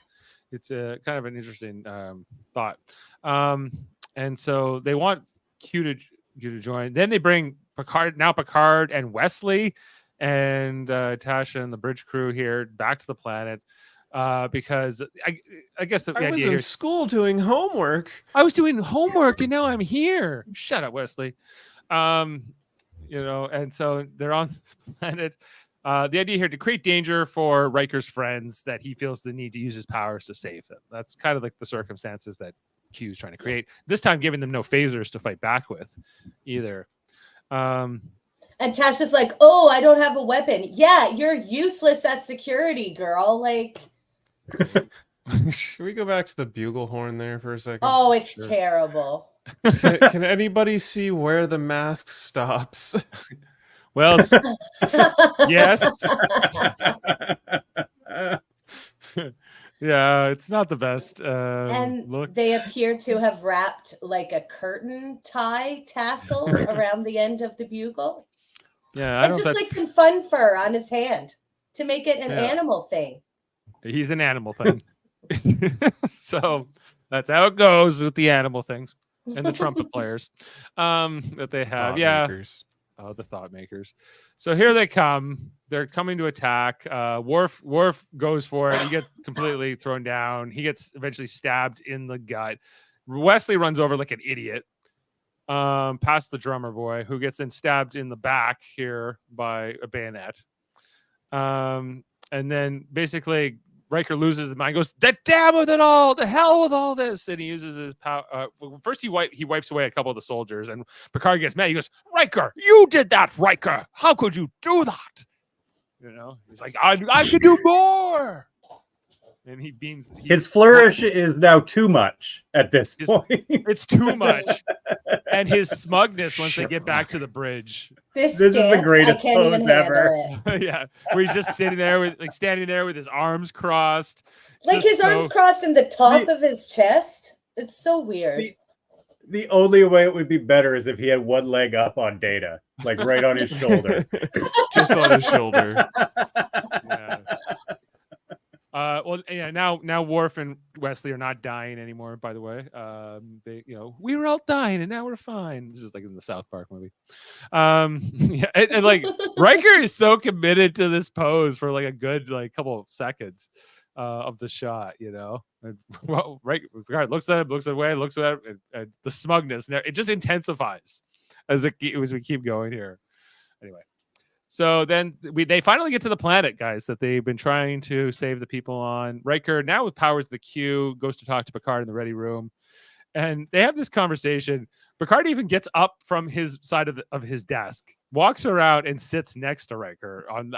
it's a kind of an interesting thought. And so they want Q to join. Then they bring Picard and Wesley and Tasha and the bridge crew here back to the planet. Because I guess the idea was here in school doing homework. I was doing homework and now I'm here. Shut up, Wesley. And so they're on this planet. The idea here to create danger for Riker's friends that he feels the need to use his powers to save them. That's kind of like the circumstances that Q is trying to create. This time giving them no phasers to fight back with either. And Tasha's like, oh, I don't have a weapon. Yeah, you're useless at security, girl. Like, should we go back to the bugle horn there for a second? Oh, it's terrible. Can anybody see where the mask stops? Well, yes. Yeah, it's not the best. And look. They appear to have wrapped like a curtain tie tassel around the end of the bugle. Yeah, it's just like some fun fur on his hand to make it an animal thing. He's an animal thing. So that's how it goes with the animal things and the trumpet players that they have. The thought makers. So here they come. They're coming to attack. Worf goes for it. He gets completely thrown down. He gets eventually stabbed in the gut. Wesley runs over like an idiot past the drummer boy, who gets then stabbed in the back here by a bayonet. And then basically Riker loses his mind, goes, the damn with it all, the hell with all this. And he uses his power. First, he wipes away a couple of the soldiers, and Picard gets mad. He goes, Riker, you did that, Riker. How could you do that? He's like, I can do more. And he beams. His flourish is now too much at this point. It's too much. And his smugness once they get back to the bridge. This is the greatest pose ever. Yeah, where he's just standing there with his arms crossed. Like his arms crossed in the top of his chest. It's so weird. The only way it would be better is if he had one leg up on Data, like right on his shoulder. Just on his shoulder. Yeah. Now Worf and Wesley are not dying anymore, by the way. We were all dying and now we're fine. This is like in the South Park movie. And like Riker is so committed to this pose for like a good couple of seconds of the shot, And, Picard looks at him, looks away, looks at him, and the smugness, it just intensifies as we keep going here. Anyway. So then they finally get to the planet, guys, that they've been trying to save the people on. Riker, now with powers of the Q, goes to talk to Picard in the ready room. And they have this conversation. Picard even gets up from his side of his desk, walks around and sits next to Riker on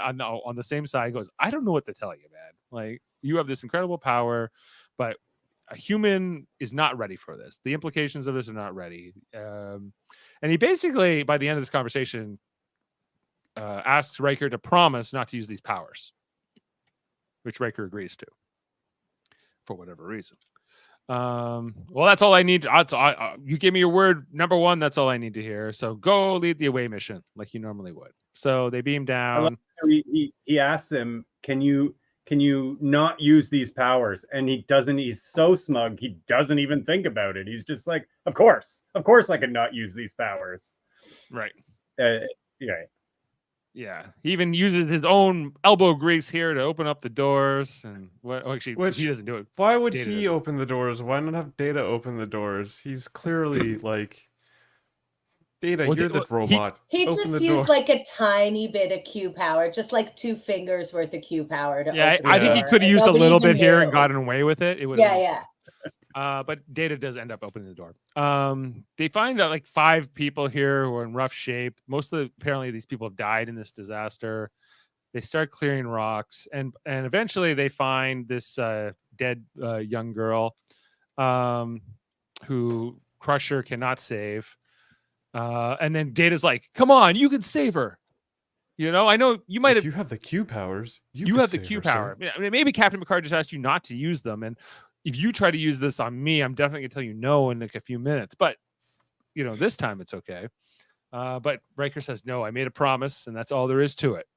the same side. He goes, I don't know what to tell you, man. Like, you have this incredible power, but a human is not ready for this. The implications of this are not ready. And he basically, by the end of this conversation, asks Riker to promise not to use these powers, which Riker agrees to for whatever reason. Well, that's all I need. You give me your word, number one. That's all I need to hear. So go lead the away mission like you normally would. So they beam down. He asks him, can you not use these powers? And he doesn't. He's so smug. He doesn't even think about it. He's just like, of course I can not use these powers. Right. Yeah. Yeah, he even uses his own elbow grease here to open up the doors, and he doesn't do it. Why would he open the doors? Why not have Data open the doors? He's clearly like, Data, you're the robot. He just used like a tiny bit of Q power, just like 2 fingers worth of Q power to open I the think he door, could have and used a nobody little even bit here knew. and gotten away with it. It would. Yeah. But Data does end up opening the door. They find out like 5 people here who are in rough shape. Apparently these people have died in this disaster. They start clearing rocks, and eventually they find this dead young girl who Crusher cannot save. And then Data's like, "Come on, you can save her." You know, I know you might have. You have the Q powers. You have the Q power. I mean, maybe Captain Picard just asked you not to use them, and if you try to use this on me, I'm definitely gonna tell you no in like a few minutes. But you know, this time it's okay. But Riker says, "No, I made a promise, and that's all there is to it."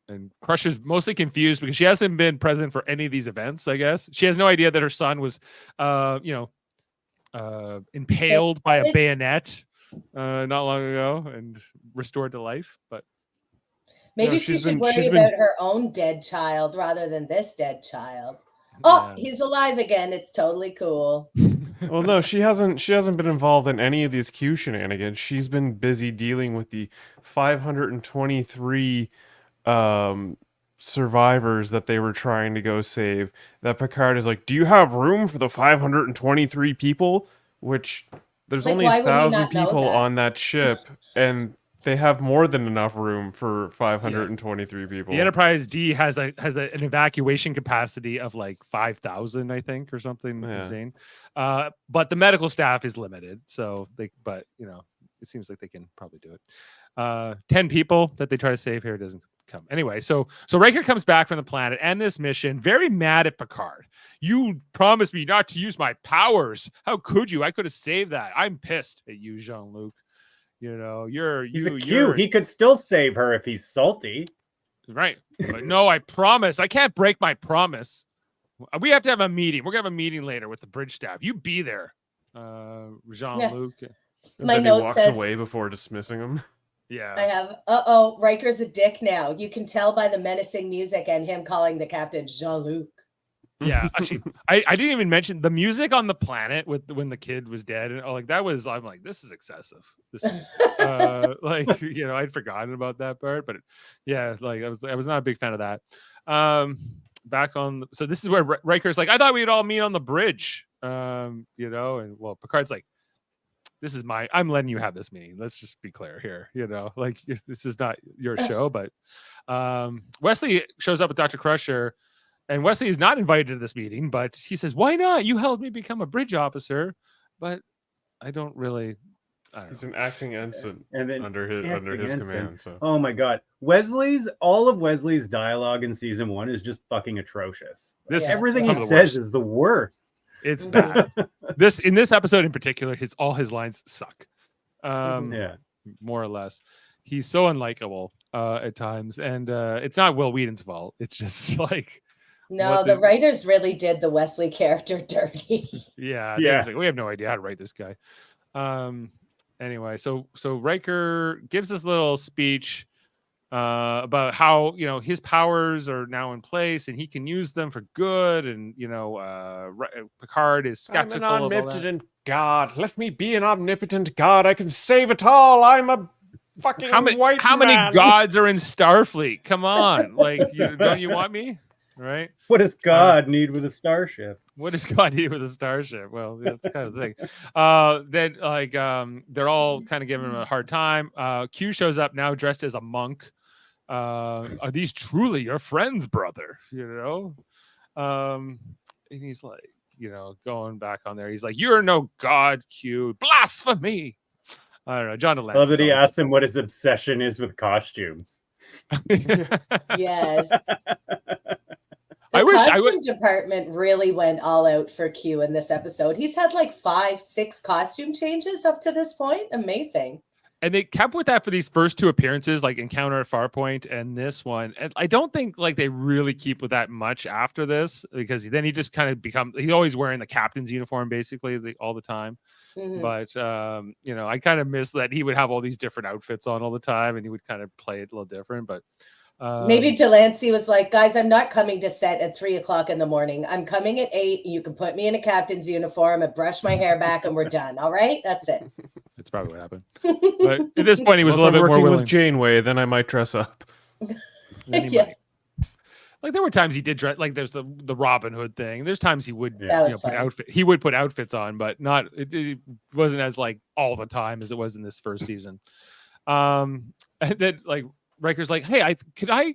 And Crusher's mostly confused because she hasn't been present for any of these events. I guess she has no idea that her son was, impaled by a bayonet not long ago and restored to life. But maybe she should worry about her own dead child rather than this dead child. Oh, he's alive again. It's totally cool. Well, no, she hasn't been involved in any of these Q shenanigans. She's been busy dealing with the 523 survivors that they were trying to go save. That Picard is like, "Do you have room for the 523 people?" Which there's only 1,000 people on that ship, and they have more than enough room for 523 people. The Enterprise D has an evacuation capacity of like 5,000, I think, or something insane. But the medical staff is limited, so it seems like they can probably do it. 10 people that they try to save here doesn't come. Anyway, so Riker comes back from the planet and this mission, very mad at Picard. "You promised me not to use my powers. How could you? I could have saved that. I'm pissed at you, Jean-Luc. You know, he's a Q. He could still save her if he's salty. Right. But no, I promise. I can't break my promise. We have to have a meeting. We're going to have a meeting later with the bridge staff. You be there, Jean-Luc." Yeah. My note says, away before dismissing him. Yeah. I have, Riker's a dick now. You can tell by the menacing music and him calling the captain Jean-Luc. Yeah, actually, I didn't even mention the music on the planet when the kid was dead, and I'm like, this is excessive. This is, I'd forgotten about that part, but I was not a big fan of that. So this is where Riker's like, "I thought we'd all meet on the bridge," and Picard's like, I'm letting you have this meeting. Let's just be clear here. This is not your show, but Wesley shows up with Dr. Crusher. And Wesley is not invited to this meeting, but he says, "Why not? You helped me become a bridge officer." But I don't really. He's an acting ensign under his command. So. Oh my God, all of Wesley's dialogue in season 1 is just fucking atrocious. Everything he says is the worst. It's bad. In this episode in particular, all his lines suck. More or less. He's so unlikable at times, and it's not Will Wheaton's fault. It's just like. No, the writers really did the Wesley character dirty. Yeah. Like, we have no idea how to write this guy. Anyway, so Riker gives this little speech about how his powers are now in place and he can use them for good, and Picard is skeptical. I'm an omnipotent god. Let me be an omnipotent god. I can save it all. I'm a fucking How many gods are in Starfleet? Come on, don't you want me? Right? What does God need with a starship? What does God need with a starship? Well, that's kind of the thing. Then they're all kind of giving him a hard time. Q shows up now dressed as a monk. Are these truly your friends, brother? and he's like, going back on there. He's like, "You're no god, Q. Blasphemy." I don't know. John DeLance. I love that he asked him what his obsession is with costumes. Yes. I wish costume department really went all out for Q in this episode. He's had like 5-6 costume changes up to this point. Amazing. And they kept with that for these first 2 appearances, like Encounter at Farpoint and this one. And I don't think like they really keep with that much after this, because then he just kind of he's always wearing the captain's uniform basically all the time. Mhm. But I kind of miss that he would have all these different outfits on all the time, and he would kind of play it a little different. But maybe Delancey was like, "Guys, I'm not coming to set at 3:00 in the morning. I'm coming at 8. You can put me in a captain's uniform and brush my hair back, and we're done. All right, that's it." That's probably what happened. But at this point, he was a little bit working more willing. with Janeway, then I might dress up. Yeah. Like there were times he did dress, like there's the Robin Hood thing. There's times he would put outfits on, but not it wasn't as like all the time as it was in this first season. And then like Riker's like, "Hey, could I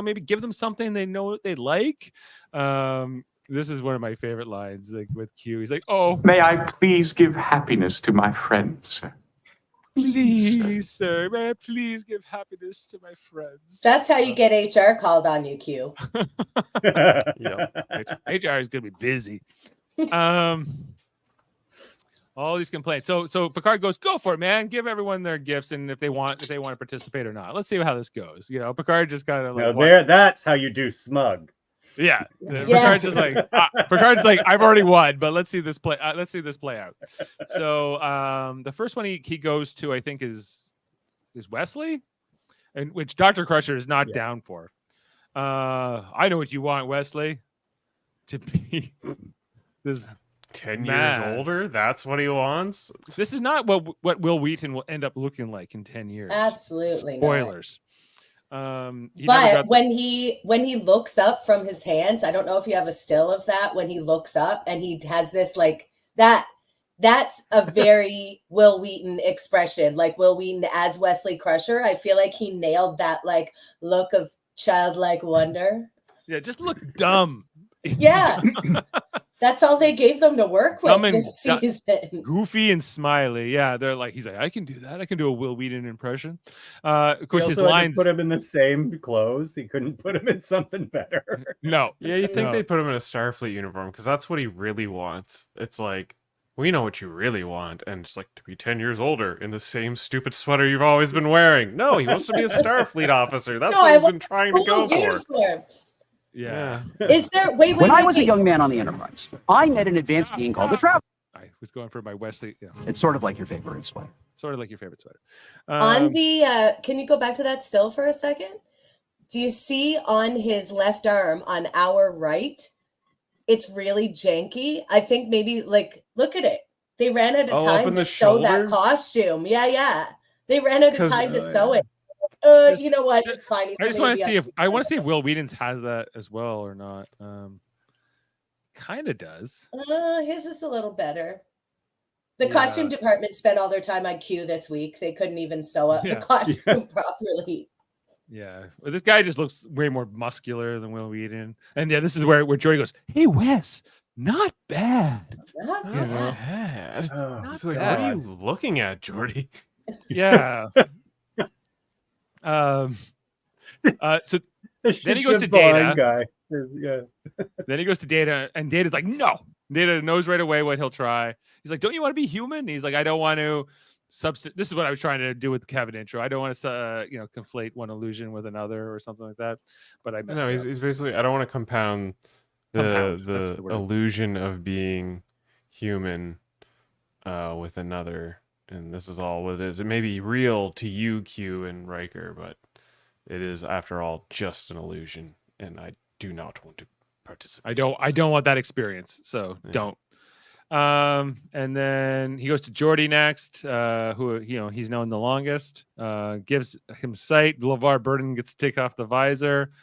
maybe give them something they know what they like." This is one of my favorite lines, like with Q. He's like, "Oh, May I please give happiness to my friends?" please, sir, may I please give happiness to my friends." That's how you get HR called on you, Q. Yeah, HR is gonna be busy. All these complaints. So Picard goes, "Go for it, man. Give everyone their gifts, and if they want to participate or not. Let's see how this goes." Picard just kind of like, that's how you do smug. Yeah. Picard's just like, "I've already won, but let's see this play. Let's see this play out." So the first one he goes to, I think, is Wesley, and which Dr. Crusher is not down for. I know what you want, Wesley. To be this 10 years older? That's what he wants? This is not what Will Wheaton will end up looking like in 10 years. Absolutely. Spoilers. But when he looks up from his hands, I don't know if you have a still of that, when he looks up and he has this like that's a very Will Wheaton expression, like Will Wheaton as Wesley Crusher. I feel like he nailed that like look of childlike wonder. Yeah, just look dumb. Yeah. That's all they gave them to work with this season. Goofy and smiley. Yeah, he's like, "I can do that. I can do a Will Wheaton impression." Of course, his lines. Put him in the same clothes. He couldn't put him in something better. No. Yeah, you think they'd put him in a Starfleet uniform because that's what he really wants. It's like, we know what you really want, and it's like to be 10 years older in the same stupid sweater you've always been wearing. No, he wants to be a Starfleet officer. That's what he's been trying to go for. Yeah. Is there when I was a young man on the Enterprise, I met an advanced being called a traveler. I was going for my Wesley. Yeah. It's sort of like your favorite sweater. Sort of like your favorite sweater. On the can you go back to that still for a second? Do you see on his left arm on our right? It's really janky. I think maybe like look at it. They ran out of time to sew that costume. Yeah. They ran out of time to sew it. You know what? It's fine. I just want to see if Will Wheaton's has that as well or not. Kind of does. His is a little better. The costume department spent all their time on Q this week. They couldn't even sew up the costume properly. Yeah, well, this guy just looks way more muscular than Will Wheaton. And yeah, this is where Jory goes, "Hey, Wes, not bad. Not bad. Not like, what are you looking at, Jordy?" Yeah. So then he goes to Data. Then he goes to Data, and Data's like, "No." Data knows right away what he'll try. He's like, "Don't you want to be human?" And he's like, "I don't want to substitute." This is what I was trying to do with the Kevin intro. I don't want to, conflate one illusion with another or something like that. But I messed he's basically, I don't want to compound the illusion of being human with another. And this is all what it is. It may be real to you, Q and Riker, but it is, after all, just an illusion. And I do not want to participate. I don't want that experience. So don't. And then he goes to Geordi next, who he's known the longest. Gives him sight. LeVar Burton gets to take off the visor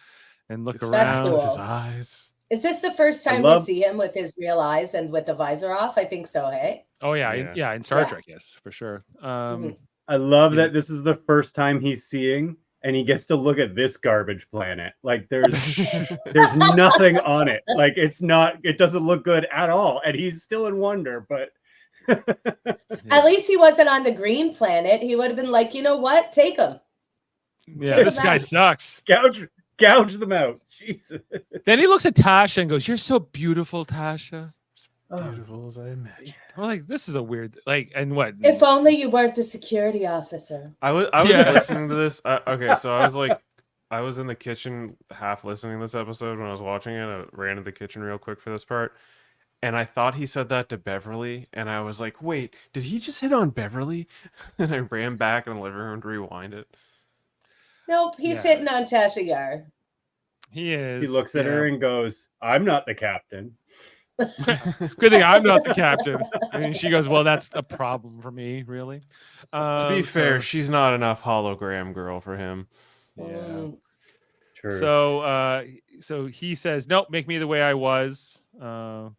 and look around with his eyes. Is this the first time we see him with his real eyes and with the visor off? I think so, hey? Oh, yeah. In Star Trek, yes, for sure. I love that this is the first time he's seeing and he gets to look at this garbage planet. Like there's nothing on it. Like it doesn't look good at all. And he's still in wonder, but at least he wasn't on the green planet. He would have been like, you know what? Take him. Yeah, this guy sucks. Gouge them out. Jesus. Then he looks at Tasha and goes, "You're so beautiful, Tasha. Beautiful as I imagine." I'm like, this is a weird, like, and what? If only you weren't the security officer. I was listening to this. Okay, so I was in the kitchen half listening to this episode when I was watching it. I ran to the kitchen real quick for this part. And I thought he said that to Beverly. And I was like, wait, did he just hit on Beverly? And I ran back in the living room to rewind it. Nope, he's hitting on Tasha Yar. He is. He looks at her and goes, "I'm not the captain." Good thing I'm not the captain. And she goes, "Well, that's a problem for me, really." To be fair, she's not enough hologram girl for him. Yeah. True. So he says, "Nope, make me the way I was,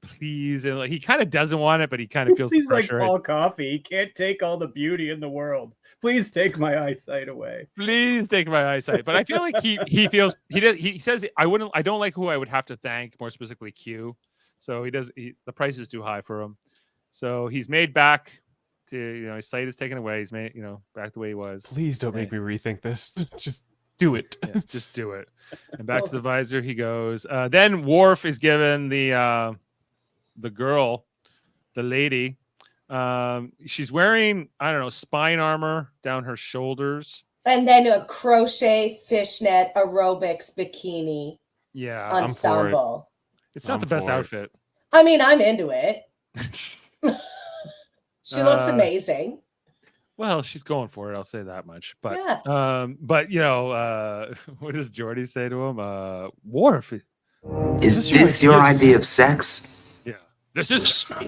please." And he kind of doesn't want it, but he kind of feels He's the like pressure. Paul Coffey. He can't take all the beauty in the world. Please take my eyesight away. Please take my eyesight. But I feel like he says, I don't like who I would have to thank, more specifically Q. So the price is too high for him. So he's made back to, his sight is taken away. He's made, back the way he was. Please don't make me rethink this. Just do it. Yeah, just do it. And back to the visor he goes. Then Worf is given the girl, the lady. She's wearing, I don't know, spine armor down her shoulders. And then a crochet fishnet aerobics bikini ensemble. It's not the best outfit. I mean, I'm into it. She looks amazing. Well, she's going for it. I'll say that much. But yeah. But what does Geordi say to him? Worf. Is this your idea of sex? Yeah. This is sex.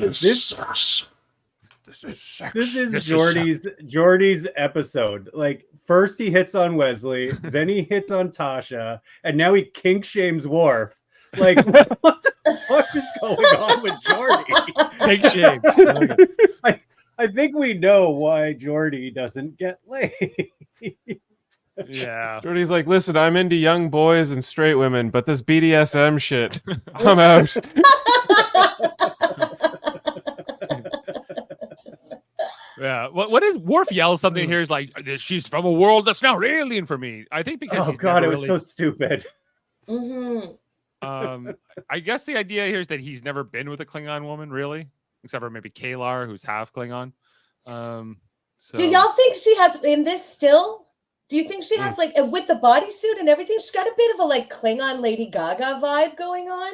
This is Geordi's episode. Like, first he hits on Wesley, then he hits on Tasha, and now he kink shames Worf. Like, what the fuck is going on with Geordi? Kink shame. I think we know why Geordi doesn't get laid. Yeah. Geordi's like, listen, I'm into young boys and straight women, but this BDSM shit, I'm out. Yeah. What is Worf yells something here is like, she's from a world that's now alien for me. I think because it was so stupid. Mm-hmm. I guess the idea here is that he's never been with a Klingon woman, really, except for maybe Kalar, who's half Klingon. Do y'all think she has in this still? Do you think she has like with the bodysuit and everything? She's got a bit of a like Klingon Lady Gaga vibe going on.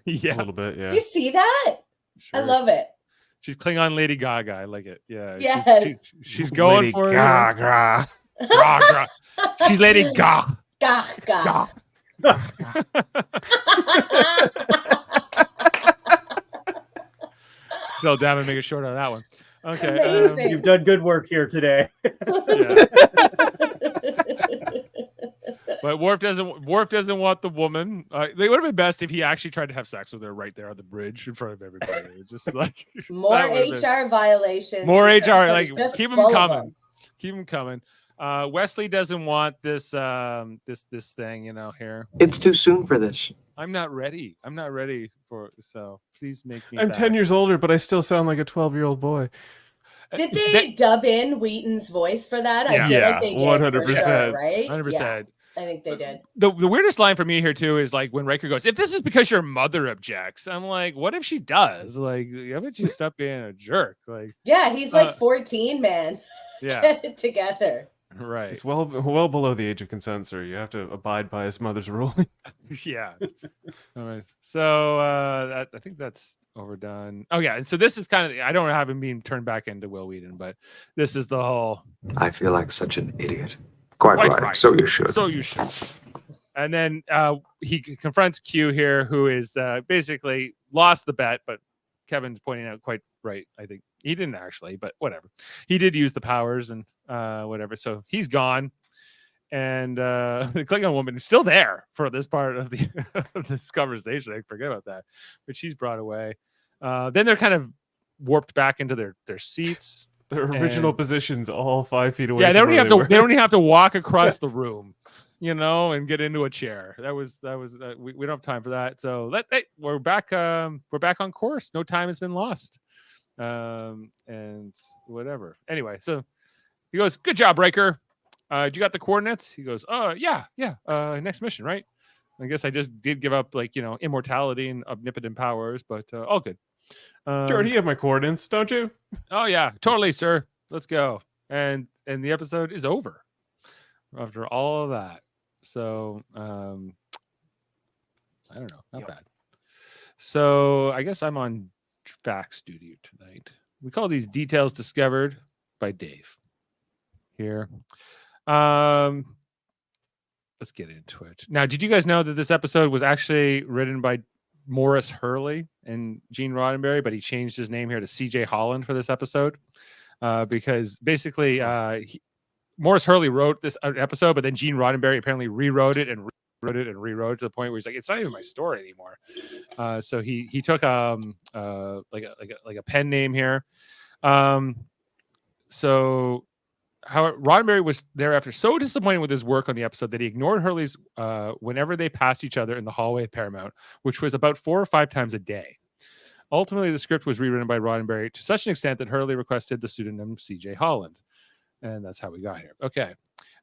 Yeah, a little bit. Yeah. Do you see that? Sure. I love it. She's Klingon Lady Gaga. I like it. Yeah. Yes. She's going Lady for Gaga. Gaga. She's Lady Gaga. Gaga. So damn it, make it short on that one. Okay. You've done good work here today. But Worf doesn't want the woman. They would have been best if he actually tried to have sex with her right there on the bridge in front of everybody. Just like more HR violations. More HR. Like just keep them coming. Keep them coming. Wesley doesn't want this this thing, here. It's too soon for this. I'm not ready. So please make me. I'm back. 10 years older, but I still sound like a 12-year-old boy. Did they dub in Wheaton's voice for that? I feel like they did. 100%. For sure, right? 100%. Yeah, I think they did. The weirdest line for me here too is like when Riker goes, "If this is because your mother objects," I'm like, what if she does? Like, how about you stop being a jerk? Like, yeah, he's like 14, man. Yeah, get it together. Right. It's well below the age of consent, sir. You have to abide by his mother's ruling. Yeah. Anyways, so I think that's overdone. Oh yeah, and so this is kind of I don't have him being turned back into Will Wheaton, but this is the whole. I feel like such an idiot. Quite right. So you should. So you should. And then he confronts Q here, who is basically lost the bet, but Kevin's pointing out quite right. I think he didn't actually, but whatever. He did use the powers and whatever. So he's gone. And the Klingon woman is still there for this part of this conversation. I forget about that. But she's brought away. Then they're kind of warped back into their seats. Their original positions all 5 feet away. Yeah, they from don't even where have to. They don't even have to walk across the room, and get into a chair. That was. We don't have time for that. So we're back. We're back on course. No time has been lost. And whatever. Anyway, so he goes, "Good job, Riker. You got the coordinates?" He goes, yeah. Next mission, right? I guess I just did give up, immortality and omnipotent powers, but all good. Jordy, you have my coordinates, don't you? Oh yeah, totally, sir. Let's go. And the episode is over after all of that. So I don't know, not bad. So I guess I'm on facts duty tonight. We call these details discovered by Dave. Here. Let's get into it. Now, did you guys know that this episode was actually written by Morris Hurley and Gene Roddenberry, but he changed his name here to CJ Holland for this episode? Because basically Morris Hurley wrote this episode, but then Gene Roddenberry apparently rewrote it and rewrote it and rewrote it to the point where he's like, it's not even my story anymore. So he took like a pen name here. So how Roddenberry was thereafter so disappointed with his work on the episode that he ignored Hurley's whenever they passed each other in the hallway at Paramount, which was about 4 or 5 times a day. Ultimately, the script was rewritten by Roddenberry to such an extent that Hurley requested the pseudonym C.J. Holland. And that's how we got here. Okay.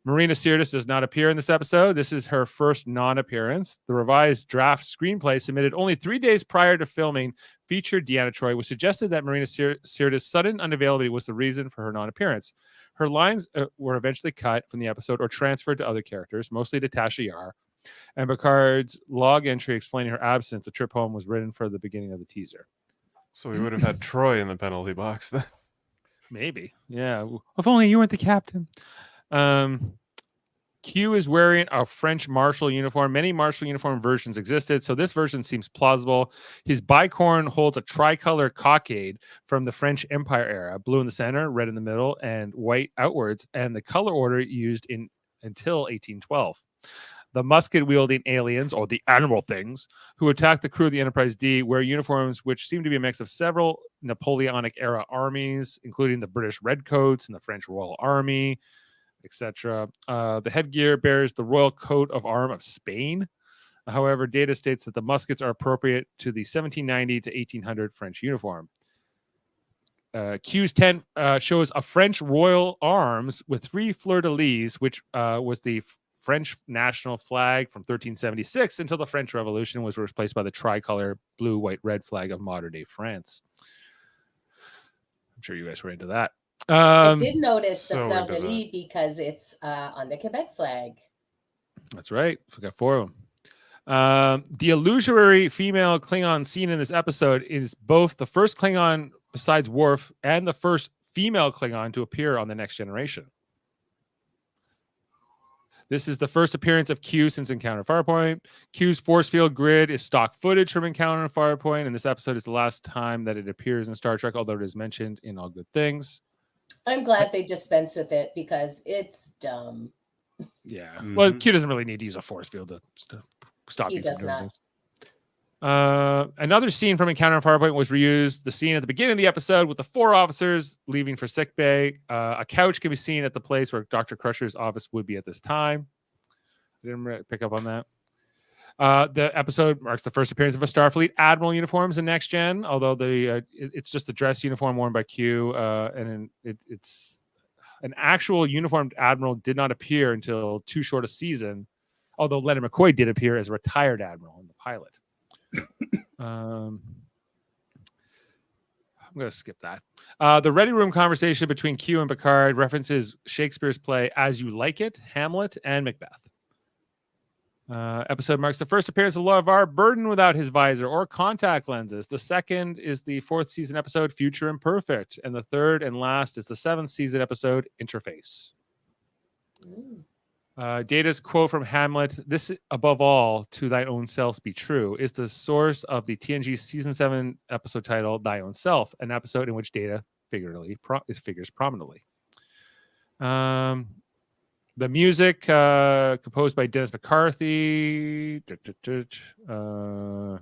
Marina Sirtis does not appear in this episode. This is her first non-appearance. The revised draft screenplay submitted only 3 days prior to filming featured Deanna Troi, which suggested that Marina Sirtis' sudden unavailability was the reason for her non-appearance. Her lines were eventually cut from the episode or transferred to other characters, mostly to Tasha Yar. And Picard's log entry explaining her absence, a trip home, was written for the beginning of the teaser. So we would have had Troy in the penalty box then. Maybe. Yeah. If only you weren't the captain. Q is wearing a French marshal uniform. Many marshal uniform versions existed, so this version seems plausible. His bicorn holds a tricolor cockade from the French Empire era, blue in the center, red in the middle, and white outwards, and the color order used until 1812. The musket-wielding aliens, or the animal things, who attack the crew of the Enterprise D, wear uniforms which seem to be a mix of several Napoleonic-era armies, including the British Redcoats and the French Royal Army, etc. The headgear bears the royal coat of arms of Spain. However, data states that the muskets are appropriate to the 1790 to 1800 French uniform. Q's tent shows a French royal arms with 3 fleur-de-lis, which was the French national flag from 1376 until the French Revolution was replaced by the tricolor blue, white, red flag of modern-day France. I'm sure you guys were into that. I did notice so the into fleur-de-lis because it's on the Quebec flag. That's right. We got 4 of them. The illusory female Klingon seen in this episode is both the first Klingon besides Worf and the first female Klingon to appear on The Next Generation. This is the first appearance of Q since Encounter Farpoint. Q's force field grid is stock footage from Encounter Farpoint, and this episode is the last time that it appears in Star Trek, although it is mentioned in All Good Things. I'm glad they dispense with it because it's dumb. Yeah. Well, Q doesn't really need to use a force field to stop He you from does doing not. this. Another scene from Encounter Farpoint was reused. The scene at the beginning of the episode with the 4 officers leaving for sickbay. A couch can be seen at the place where Dr. Crusher's office would be at this time. I didn't pick up on that. The episode marks the first appearance of a Starfleet Admiral uniforms in Next Gen, although it's just the dress uniform worn by Q, and it's an actual uniformed Admiral did not appear until too short a season, although Leonard McCoy did appear as a retired Admiral in the pilot. I'm going to skip that. The Ready Room conversation between Q and Picard references Shakespeare's play As You Like It, Hamlet, and Macbeth. Episode marks the first appearance of LeVar Burton without his visor or contact lenses. The second is the 4th season episode, Future Imperfect. And the third and last is the 7th season episode, Interface. Data's quote from Hamlet, "This above all, to thy own self be true," is the source of the TNG season 7 episode title, Thy Own Self, an episode in which Data figures prominently. The music composed by Dennis McCarthy. No,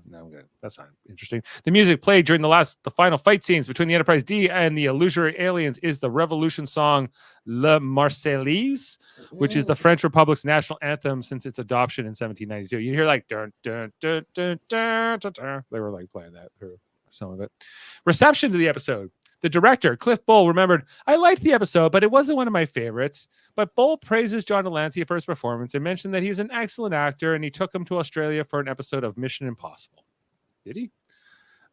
that's not interesting. The music played during the final fight scenes between the Enterprise D and the illusory aliens is the Revolution song "La Marseillaise," which is the French Republic's national anthem since its adoption in 1792. You hear like dun, dun, dun, dun, dun, dun, dun. They were like playing that through some of it. Reception to the episode. The director, Cliff Bull, remembered, I liked the episode, but it wasn't one of my favorites. But Bull praises John Delancey for his performance and mentioned that he's an excellent actor and he took him to Australia for an episode of Mission Impossible. Did he?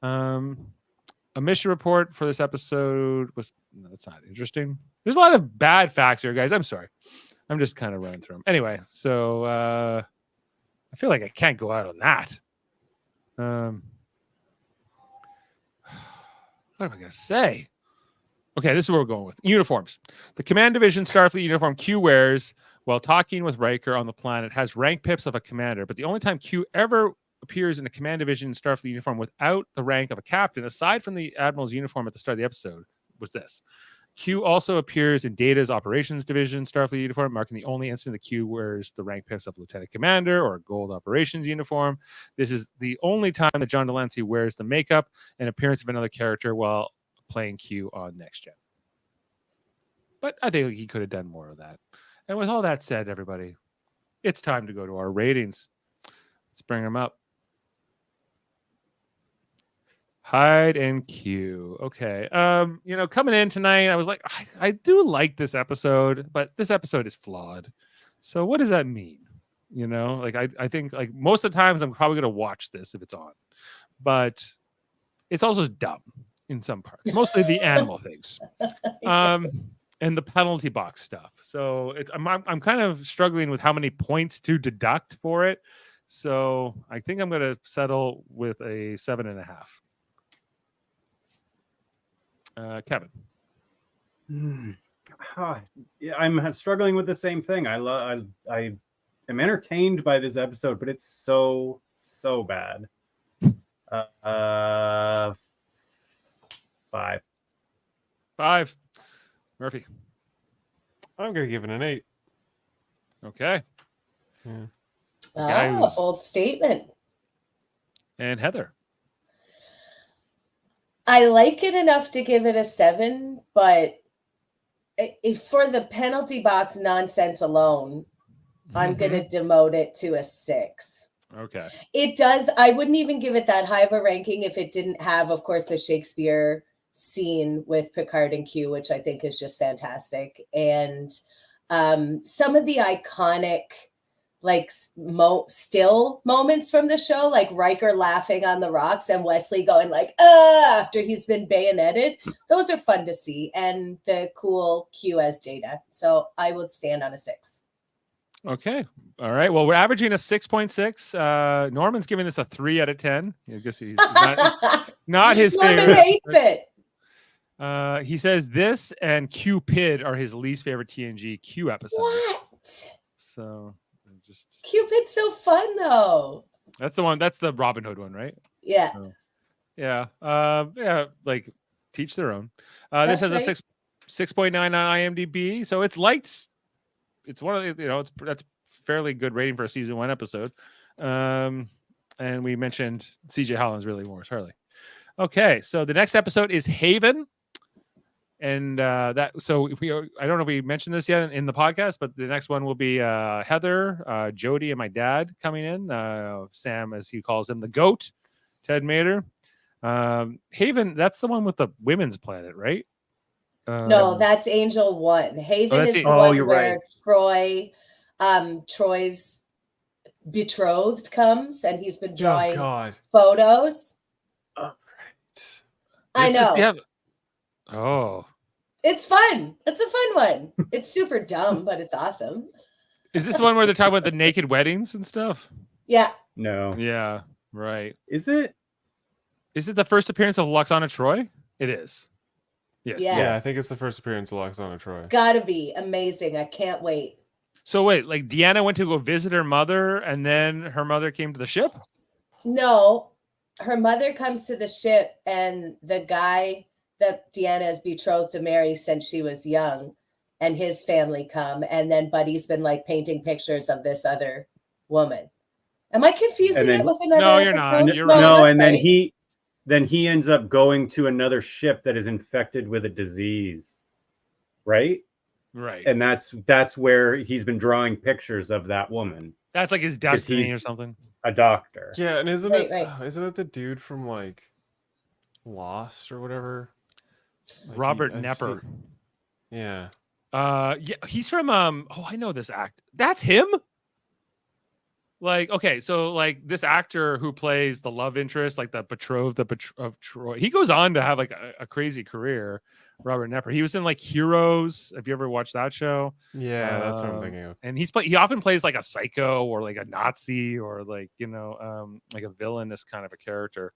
A mission report for this episode was... No, that's not interesting. There's a lot of bad facts here, guys. I'm sorry. I'm just kind of running through them. Anyway, so I feel like I can't go out on that. What am I going to say? Okay, this is where we're going with. Uniforms. The Command Division Starfleet uniform Q wears while talking with Riker on the planet has rank pips of a commander, but the only time Q ever appears in a Command Division Starfleet uniform without the rank of a captain, aside from the Admiral's uniform at the start of the episode, was this. Q also appears in Data's Operations Division Starfleet uniform, marking the only instant that Q wears the rank pips of Lieutenant Commander or a Gold Operations uniform. This is the only time that John Delancey wears the makeup and appearance of another character while playing Q on Next Gen. But I think he could have done more of that. And with all that said, everybody, it's time to go to our ratings. Let's bring them up. Hide and Q. Okay. Coming in tonight, I was like, I do like this episode, but this episode is flawed. So what does that mean? I think like most of the times I'm probably going to watch this if it's on, but it's also dumb in some parts, mostly the animal things, and the penalty box stuff. So I'm kind of struggling with how many points to deduct for it. So I think I'm going to settle with a 7.5. Kevin. I'm struggling with the same thing. I am entertained by this episode, but it's so bad. 5. Murphy. I'm gonna give it an 8. Okay. Yeah. Bold statement. And Heather. I like it enough to give it a 7, but for the penalty box nonsense alone, I'm going to demote it to a 6. Okay. It does. I wouldn't even give it that high of a ranking if it didn't have, of course, the Shakespeare scene with Picard and Q, which I think is just fantastic. And some of the iconic still moments from the show, like Riker laughing on the rocks and Wesley going like, after he's been bayoneted. Those are fun to see. And the cool Q as Data. So I would stand on a 6. Okay. All right. Well, we're averaging a 6.6. Norman's giving this a 3 out of 10. I guess he's not his favorite. Norman hates it. He says this and Cupid are his least favorite TNG Q episodes. What? So just Cupid's so fun though. That's the one. That's the Robin Hood one, right? Yeah. So, yeah. Like teach their own. This has a 6.9 on IMDb, so it's light. It's one of the, that's fairly good rating for a season 1 episode. And we mentioned CJ Holland's really Morris Harley. Okay, so the next episode is Haven. And I don't know if we mentioned this yet in the podcast, but the next one will be Heather, Jody, and my dad coming in. Sam, as he calls him, the GOAT, Ted Mater. Haven, that's the one with the women's planet, right? No, that's Angel 1. Haven is the one where right. Troy's betrothed comes and he's been drawing photos. Oh, right. I know. Oh. It's fun. It's a fun one. It's super dumb, but it's awesome. Is this the one where they're talking about the naked weddings and stuff? Yeah. No. Yeah, right. Is it? Is it the first appearance of Loxana Troy? It is. Yes. Yeah, I think it's the first appearance of Loxana Troy. Gotta be amazing. I can't wait. So wait, like Deanna went to go visit her mother and then her mother came to the ship? No, her mother comes to the ship and the guy that Deanna is betrothed to marry since she was young and his family come, and then Buddy's been like painting pictures of this other woman. Am I confusing it with another? No, you're not. episode? You're No, right. No, that's and then right. he ends up going to another ship that is infected with a disease, right? Right. And that's where he's been drawing pictures of that woman. That's like his 'Cause destiny or he's something. a doctor. Yeah, and isn't Right, it right. isn't it the dude from like Lost or whatever? Like Robert I've Nepper. seen- Yeah. Yeah, he's from oh, I know this act. That's him? Like, okay, so like this actor who plays the love interest, like the betrothed of Troy, he goes on to have like a crazy career. Robert Nepper. He was in like Heroes. Have you ever watched that show? Yeah, that's what I'm thinking of. And he often plays like a psycho or like a Nazi or like, like a villainous kind of a character.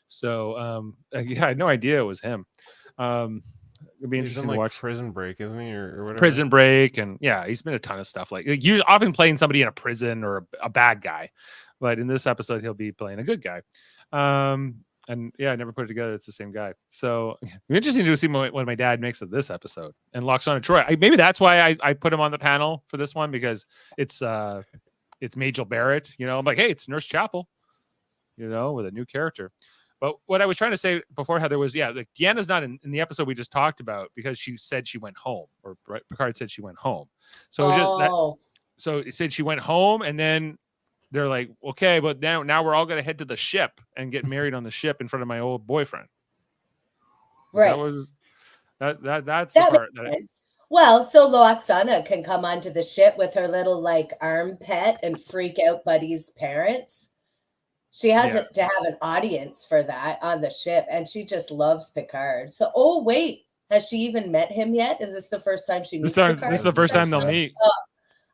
So yeah, I had no idea it was him. It'd be He's interesting in like to watch Prison Break, isn't he, or whatever? Prison Break, and yeah, he's been a ton of stuff. Like you often playing somebody in a prison or a bad guy, but in this episode he'll be playing a good guy. And yeah, I never put it together. It's the same guy. So interesting to see what my dad makes of this episode and Loxana Troy. Maybe that's why I put him on the panel for this one, because it's Majel Barrett. I'm like, hey, it's Nurse Chapel, with a new character. But what I was trying to say before, Heather, was like Deanna's not in the episode we just talked about because she said she went home, or Picard said she went home. So so it said she went home, and then they're like, okay, but now we're all going to head to the ship and get married on the ship in front of my old boyfriend. Right. That's the That part. makes sense. Well, so Loxana can come onto the ship with her little like arm pet and freak out Buddy's parents. She has to have an audience for that on the ship, and she just loves Picard. So, oh wait, has she even met him yet? Is this the first time she meets Picard? This is the first time they'll meet.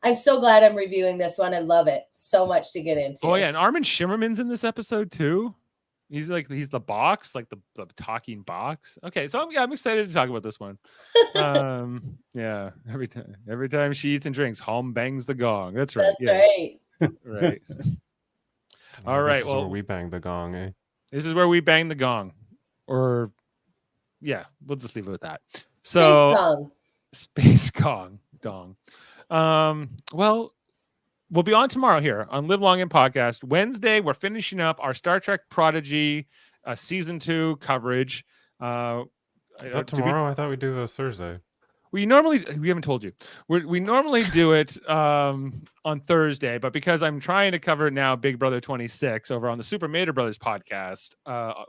I'm so glad I'm reviewing this one. I love it. So much to get into. Oh yeah, and Armin Shimmerman's in this episode too. He's the box, like the talking box. Okay, so I'm excited to talk about this one. Yeah, every time she eats and drinks, home bangs the gong. That's right. That's right. Right. All right. This is Well, where we bang the gong, eh? This is where we bang the gong, or yeah, we'll just leave it with that. So space gong dong. Well, we'll be on tomorrow here on Live Long and Podcast. Wednesday, we're finishing up our Star Trek Prodigy season 2 coverage. Is that tomorrow? I thought we'd do those Thursday. We haven't told you. We normally do it on Thursday, but because I'm trying to cover now Big Brother 26 over on the Super Mater Brothers podcast,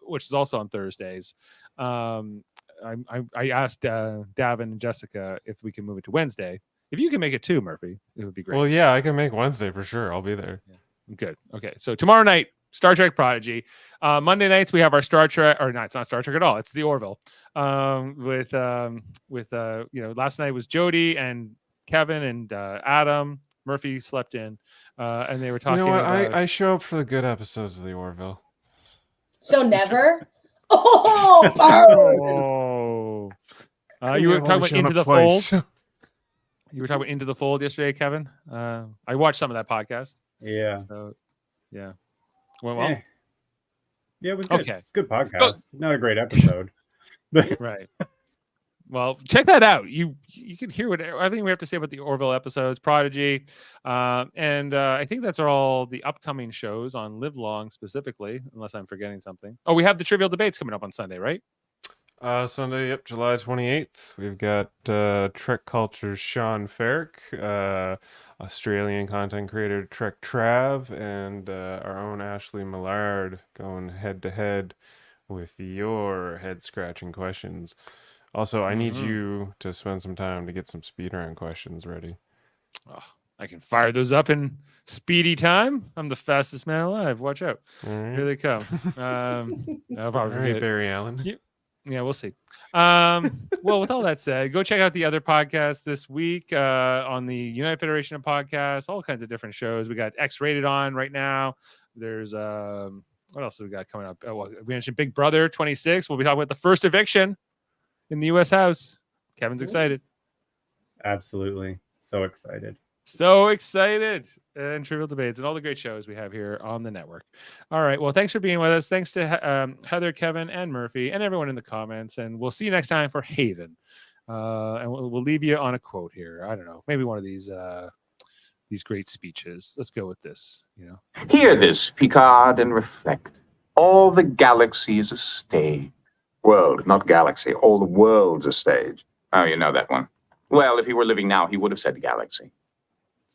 which is also on Thursdays, I asked Davin and Jessica if we can move it to Wednesday. If you can make it too, Murphy, it would be great. Well, yeah, I can make Wednesday for sure. I'll be there. Yeah. Good. Okay. So tomorrow night, Star Trek Prodigy. Monday nights we have our Star Trek, or no, it's not Star Trek at all. It's the Orville. With last night was Jody and Kevin and Adam. Murphy slept in, and they were talking. You know what? About... I show up for the good episodes of the Orville. So never. Oh, you were talking about Into the Fold. You were talking about Into the Fold yesterday, Kevin. I watched some of that podcast. Yeah. So, yeah. Well. Yeah, it was good. Okay. It's a good podcast. Not a great episode. Right. Well, check that out. You can hear what everything we have to say about the Orville episodes, Prodigy, and I think that's all the upcoming shows on Live Long specifically, unless I'm forgetting something. Oh, we have the Trivial Debates coming up on Sunday, right? Sunday, yep, July 28th. We've got Trek Culture's Sean Ferrick, Australian content creator Trek Trav, and our own Ashley Millard going head to head with your head scratching questions. Also, I need you to spend some time to get some speedrun questions ready. Oh, I can fire those up in speedy time. I'm the fastest man alive. Watch out. Right. Here they come. I'll probably forget it. Barry Allen. Yeah, we'll see. Well, with all that said, go check out the other podcasts this week on the United Federation of Podcasts, all kinds of different shows. We got X-Rated on right now. There's what else have we got coming up? Well, we mentioned Big Brother 26. We'll be talking about the first eviction in the U.S. House. Kevin's excited. Absolutely. So excited. So excited. And Trivial Debates and all the great shows we have here on the network. All right. Well, thanks for being with us. Thanks to Heather, Kevin, and Murphy, and everyone in the comments. And we'll see you next time for Haven. And we'll leave you on a quote here. I don't know, maybe one of these great speeches. Let's go with this. Hear this, Picard, and reflect. All the galaxy is a stage. World, not galaxy. All the world's a stage. Oh, you know that one. Well, if he were living now, he would have said galaxy.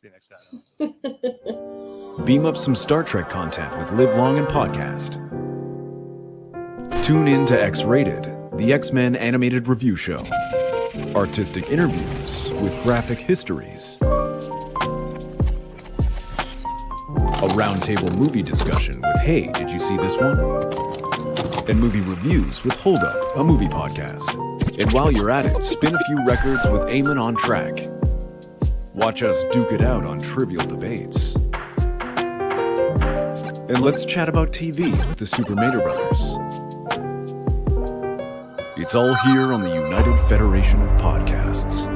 See you next time. Beam up some Star Trek content with Live Long and Podcast. Tune in to X-Rated, the X-Men animated review show. Artistic interviews with graphic histories. A roundtable movie discussion with Hey, did you see this one? And movie reviews with Hold Up, a movie podcast. And while you're at it, spin a few records with Eamon on Track. Watch us duke it out on trivial debates. And let's chat about TV with the Super Mater Brothers. It's all here on the United Federation of Podcasts.